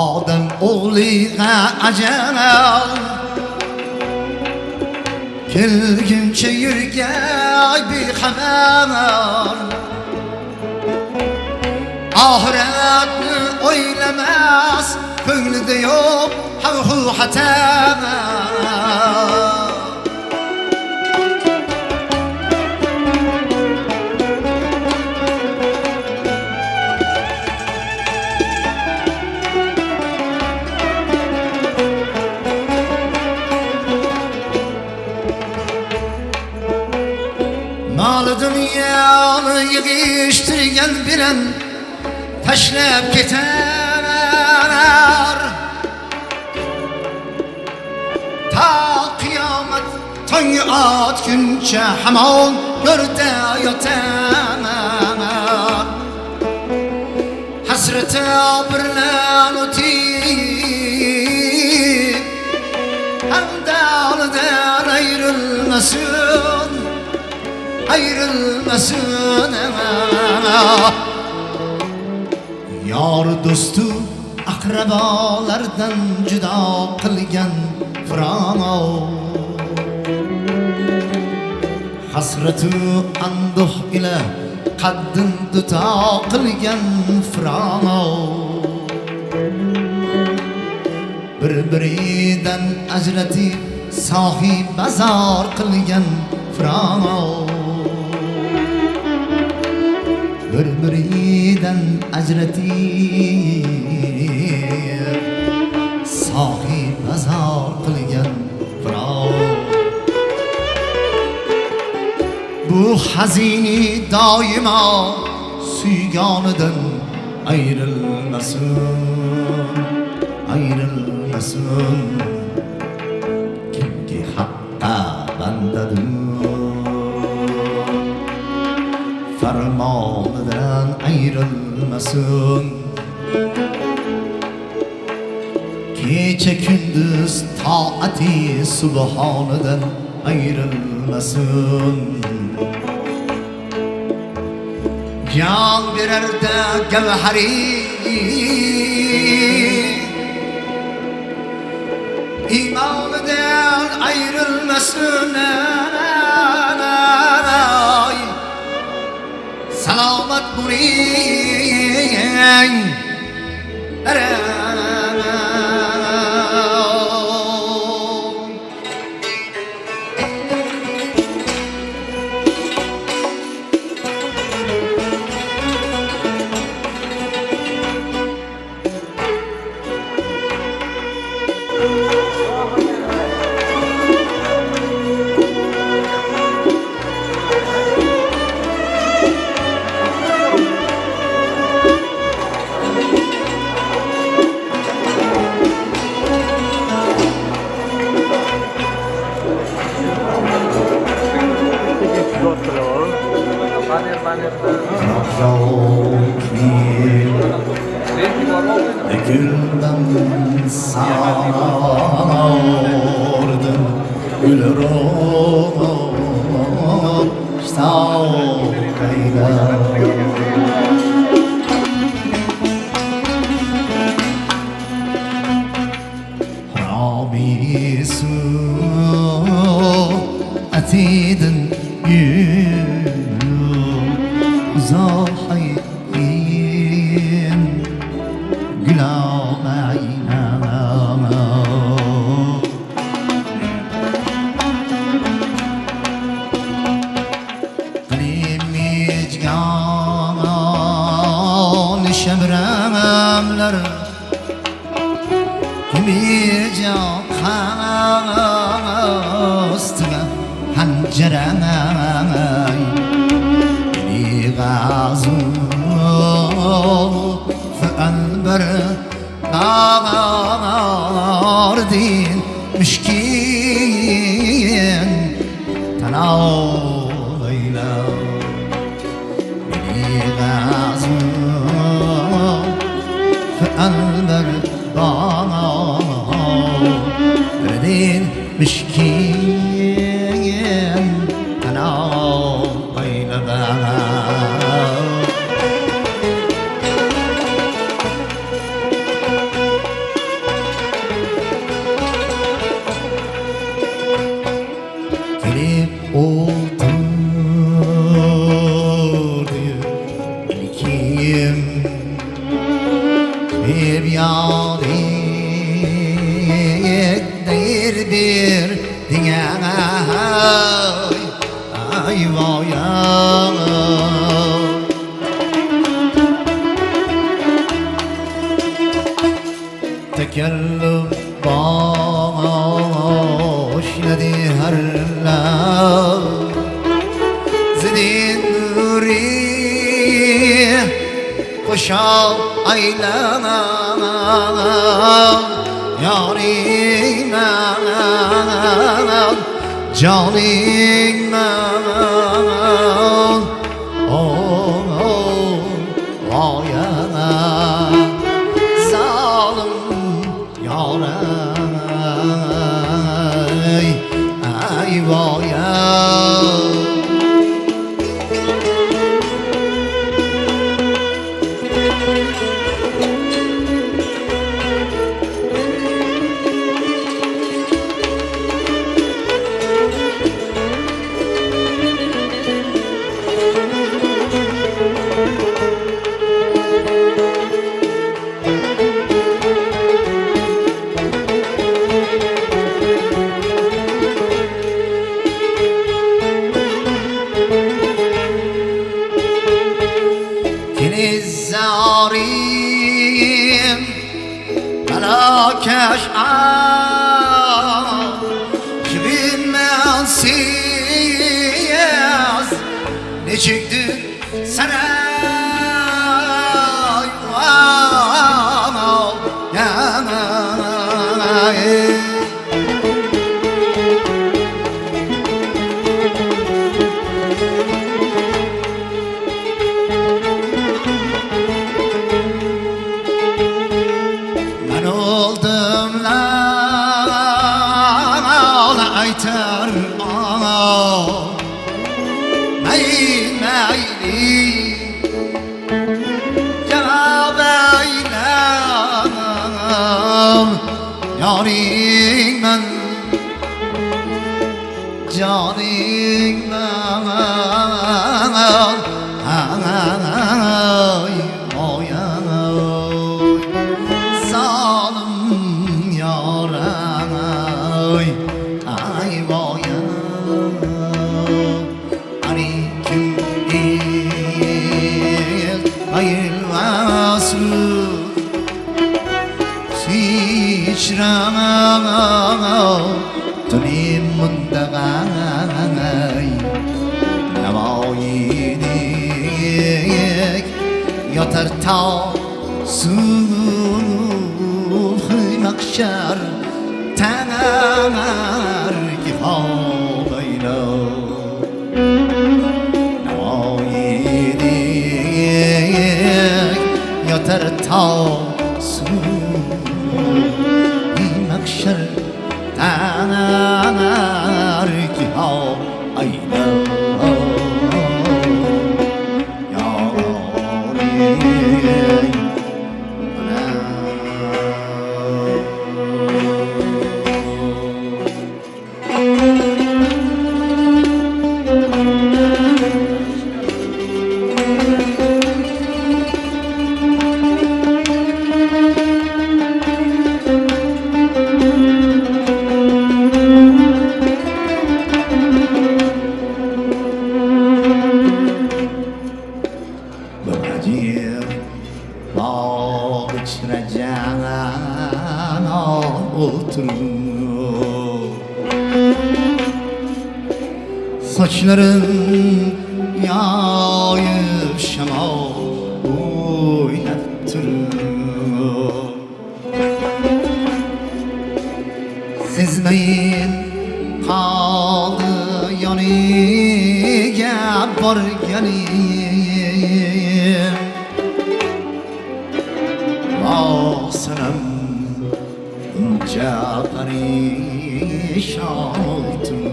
Odam o'g'liga ajal kelguncha yurgay bexabar. Oxiratni o'ylamas, ko'nglida yo'q xavfu xatar. Mol dunyoni yig'ishtirgan bilan tashlab ketar. Ta qiyomat tong otguncha hamon yo'lda yotar. Hasrati bilan o'tib hamdonidan ayrılmasın, ayrılmasın. Yor do'stu aqrabolardan judo qilgan firamo. Hasratu anduh ila qaddin duto qilgan firamo. Bir-biridan ajratib sohib bazor qilgan firamo. Bir-biridan ajratib sohib bazor qilgan firamo. Bu hazini doimo suygonidan ayrılmasın, ayrılmasın. Kimki haqqa bandadır, farmonidan ayrılmasın. Kecha kunduz toati subhonidan ayrılmasın. Can verer de gevheri imanından ayrılmasın. Selamet bulayım. Gülden sardım Gülür olup Ştavkayla Rabisu Atidin Zahayin Gülamayna Kalimicgan şemremler Kimican kastına Hanceremay Beni gazı Fenber Nardin Müşkin Tanavlayla Beni gazı Fenber Nardin Müşkin Tanavlayla Bir yarik değil bir dünya ay vaya Tekellüm başladı her laf Zedin nuri Koşal aylana Yarime Canime Vayana Zalim yâre Ay vayana الزاريم ملاكش شبين من سياس نشكدر سراي وانا يا ماي aytar meyli Cenab eylemem yarim ben canim ben ay zalim yaram ay vaya ani kim hayır vasıl siçramam tunim mundagay navayidik yatar ta subh makşar تنار كفاينا نوايدي تا سوی مکشر تنرگی ها ایلا یاری saçların yayıp şema oynattırıyor. Sezmeyin kaldı yanıya bargenim. Ah senem unca perişan oldum.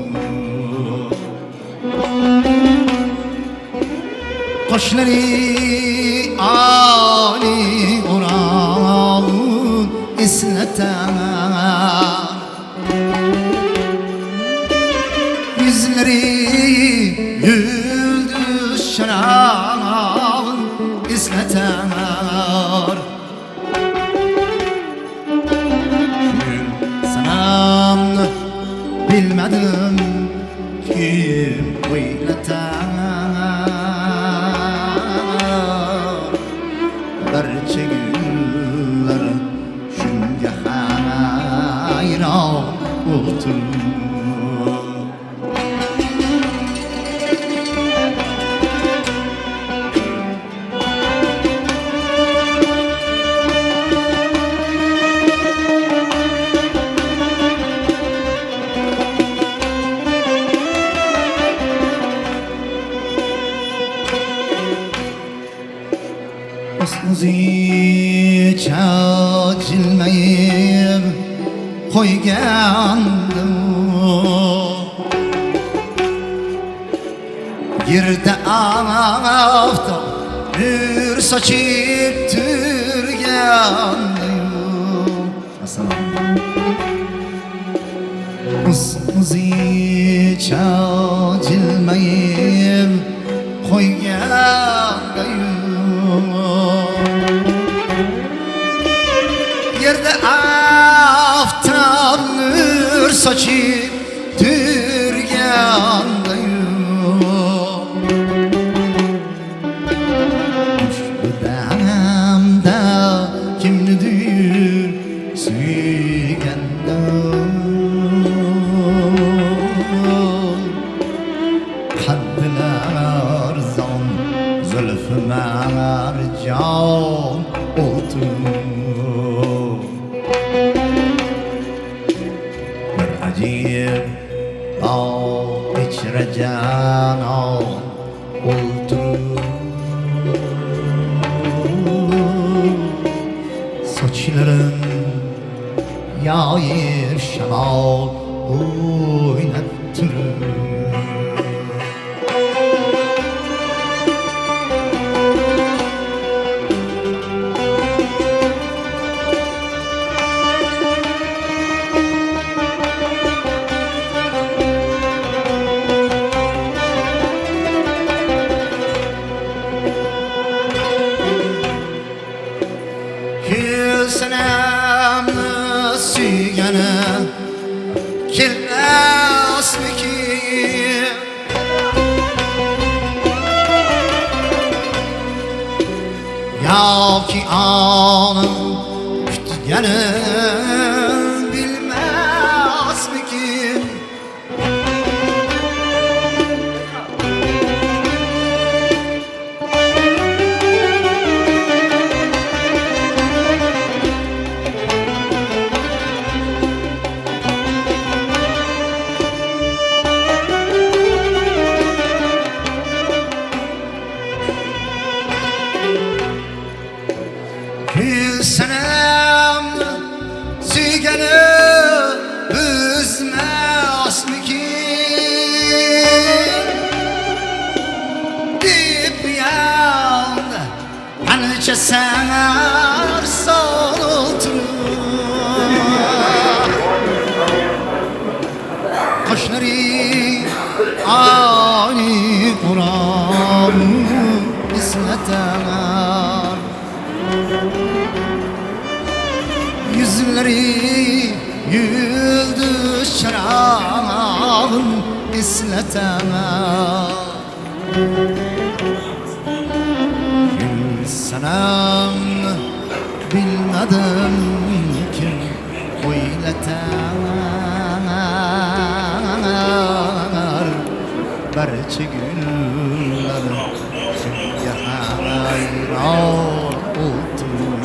Kaşları Ali oran isleten, yüzleri yıldız şanan isleten. Sanam bilmedim kim oylatan. Barcha gullar shunga hayron o'tir. O'zicha jilmayib qo'ygandim. Yerda aftob nur sochib turgandim. O'zicha jilmayib qo'ygandim. Yerde aftan nur saçıp durgandayım. Şu dönemde kimnidir suygandım. Kaddiler zon zülfü mercan otur. Acıyım bağ içre canan oldu. Saçların yayır şamal oynattırır. Senemni suygani kelmasmikin? Yoki onu kutgani bilmasmikin? 100 senem süygeni üzmezmikin deyip yan anca sener solturur kaşları ani Kur'an ismeter yüzleri yıldız çırağın isleter İnsanım bilmedim kim oyleter barcha günlarim senga hayron o'tirur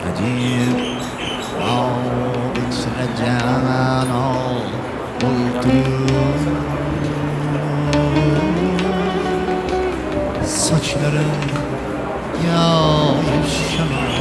acib ichra jano o'tirur saçlarım yağış şamar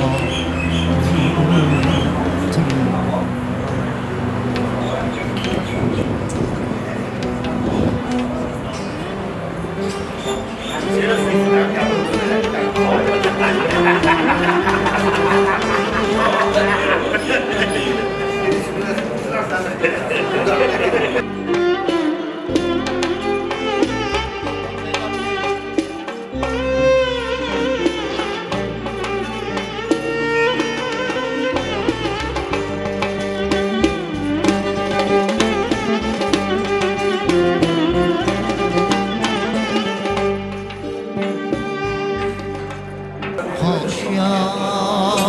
hoş yasin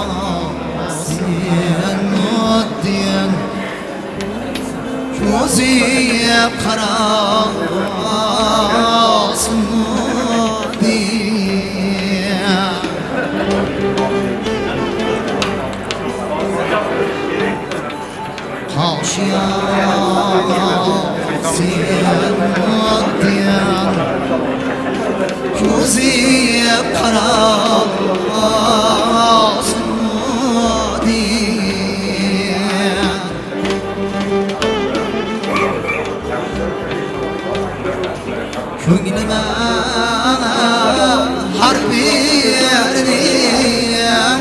diyen gözüye karasın diyen hoş yasin diyen gözüye karasın diyen Könlüme harbi erdiyen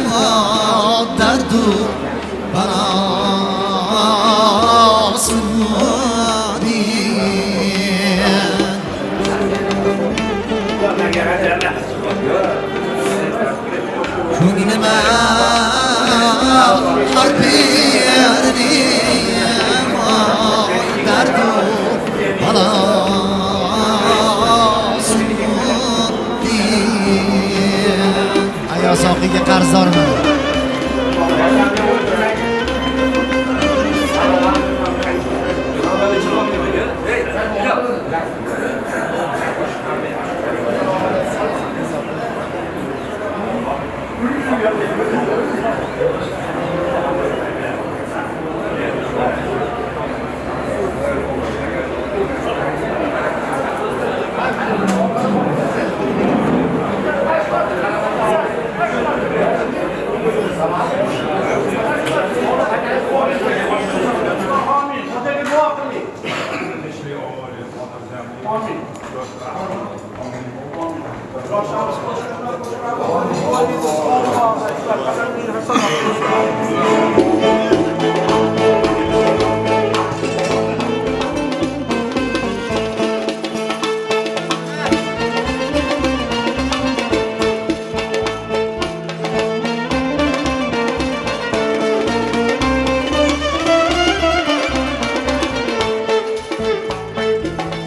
derdu bana diyen Könlüme harbi erdiyen derdu bana Aya soqiga qarzdorman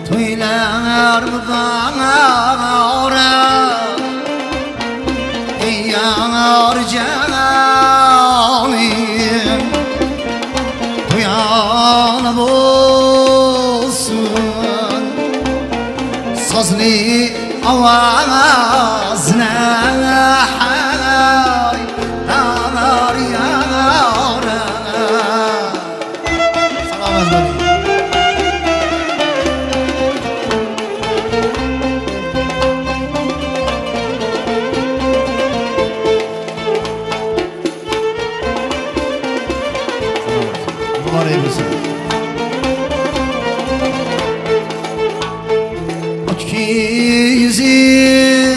Toylar bağıra yar canım Toyan olsun sazlı avazına hay yanar yanar Selamat balik yüzüne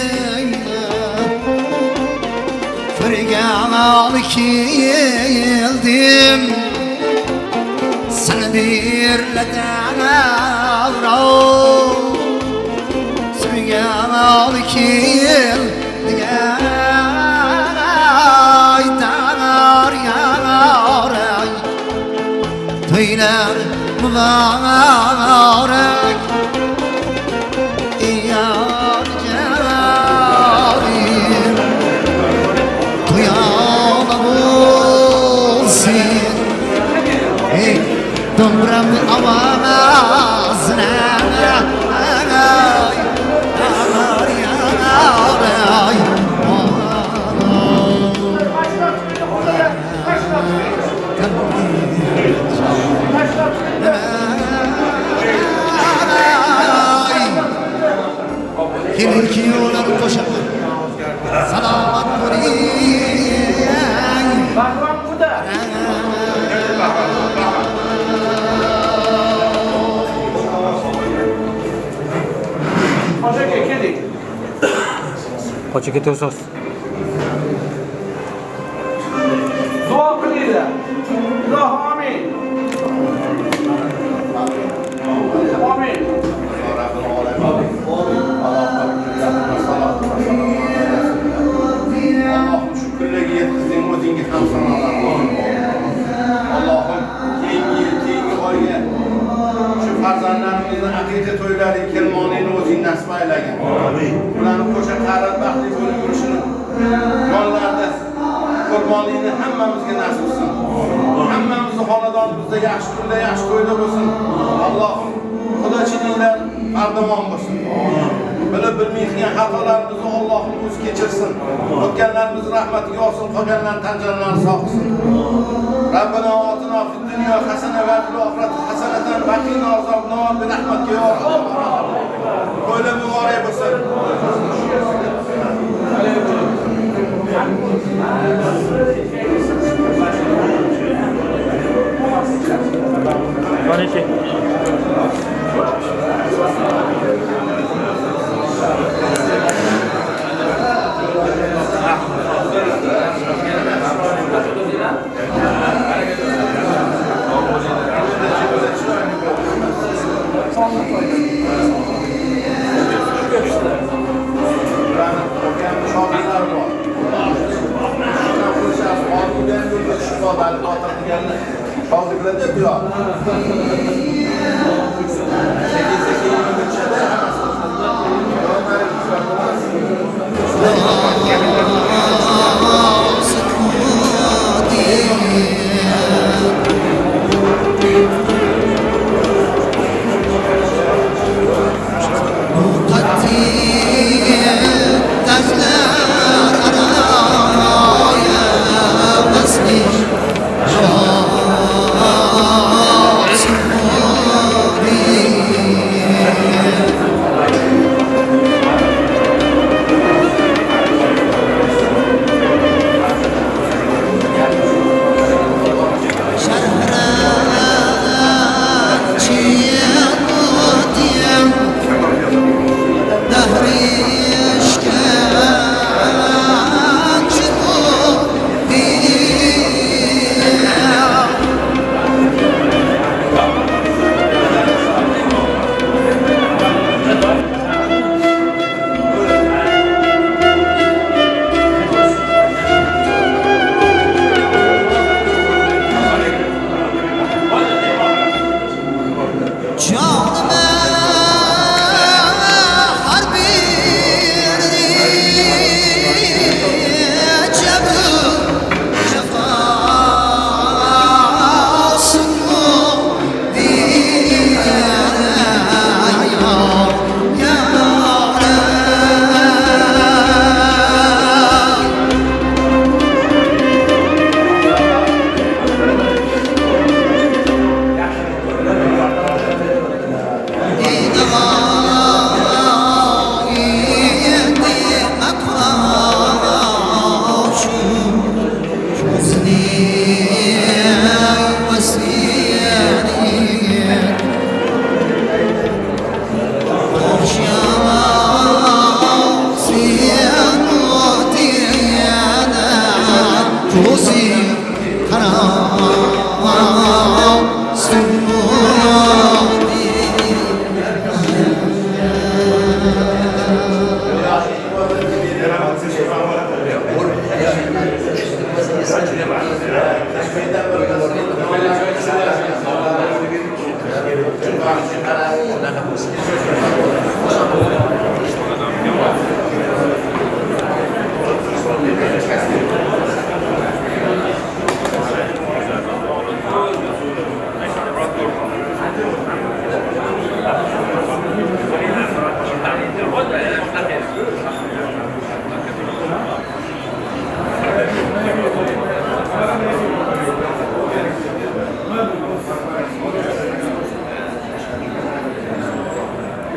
Firgal kildim Sana birleden avrav Firgal kildim Ay danar yaray Töyler mübarek Yar carim Tuyana bulsin Ey dömrem avazına Yanar yaray Gelin ki yollar koşar Salamat buraya Bakmam bu da. Hoca kedi. Hoca ketiyorsunuz. Dua kılıyla. Allah amin. Amin. Allah'ım şu küllegi yetkizdiğin o'zinga ham sanolar Allah'ım keyingi oyga shu farzandlarimizni aqiqa to'ylari kelmonini o'zing nasib aylagin. Ularni qo'sha qarab baxtli bo'lib yurishini yonlarida qurbonlikni hammamizga nasib qilsin. Hammamizni xonadonimizda yaxshi kunda, yaxshi to'yda bo'lsin. Allohim xudochiliklar qardamon bo'lsin. Bilib bilmaydigan xatolarimizni Allohim o'zi kechirsin. O'tganlarimizni rahmatiga olsin, qolganlarni tan jonlarini sog' qilsin. Rabbana atina fid dunya hasana va fil oxirati hasanatan va qina azobnar bi rahmatika ya arhamar. Qo'ylar muborak bo'lsin. Bareke. Şogirdlar yapıyor. Taşlar araya basmış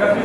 Yani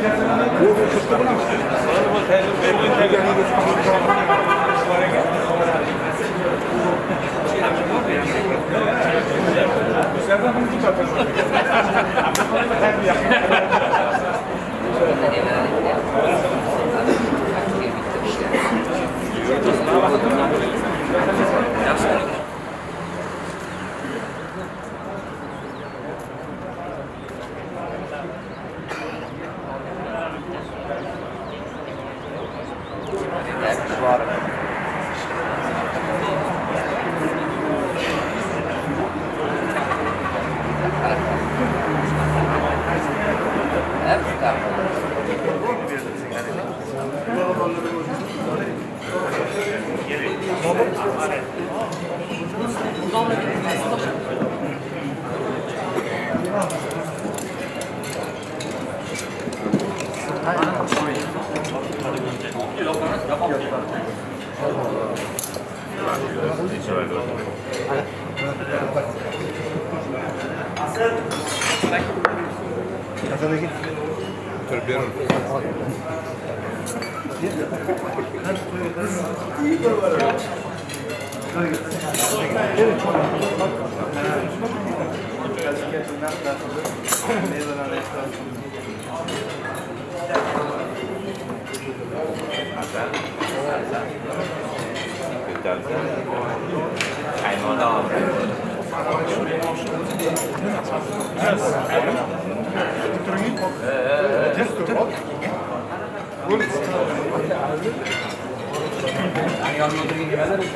yanına oturayım yemeler olsun.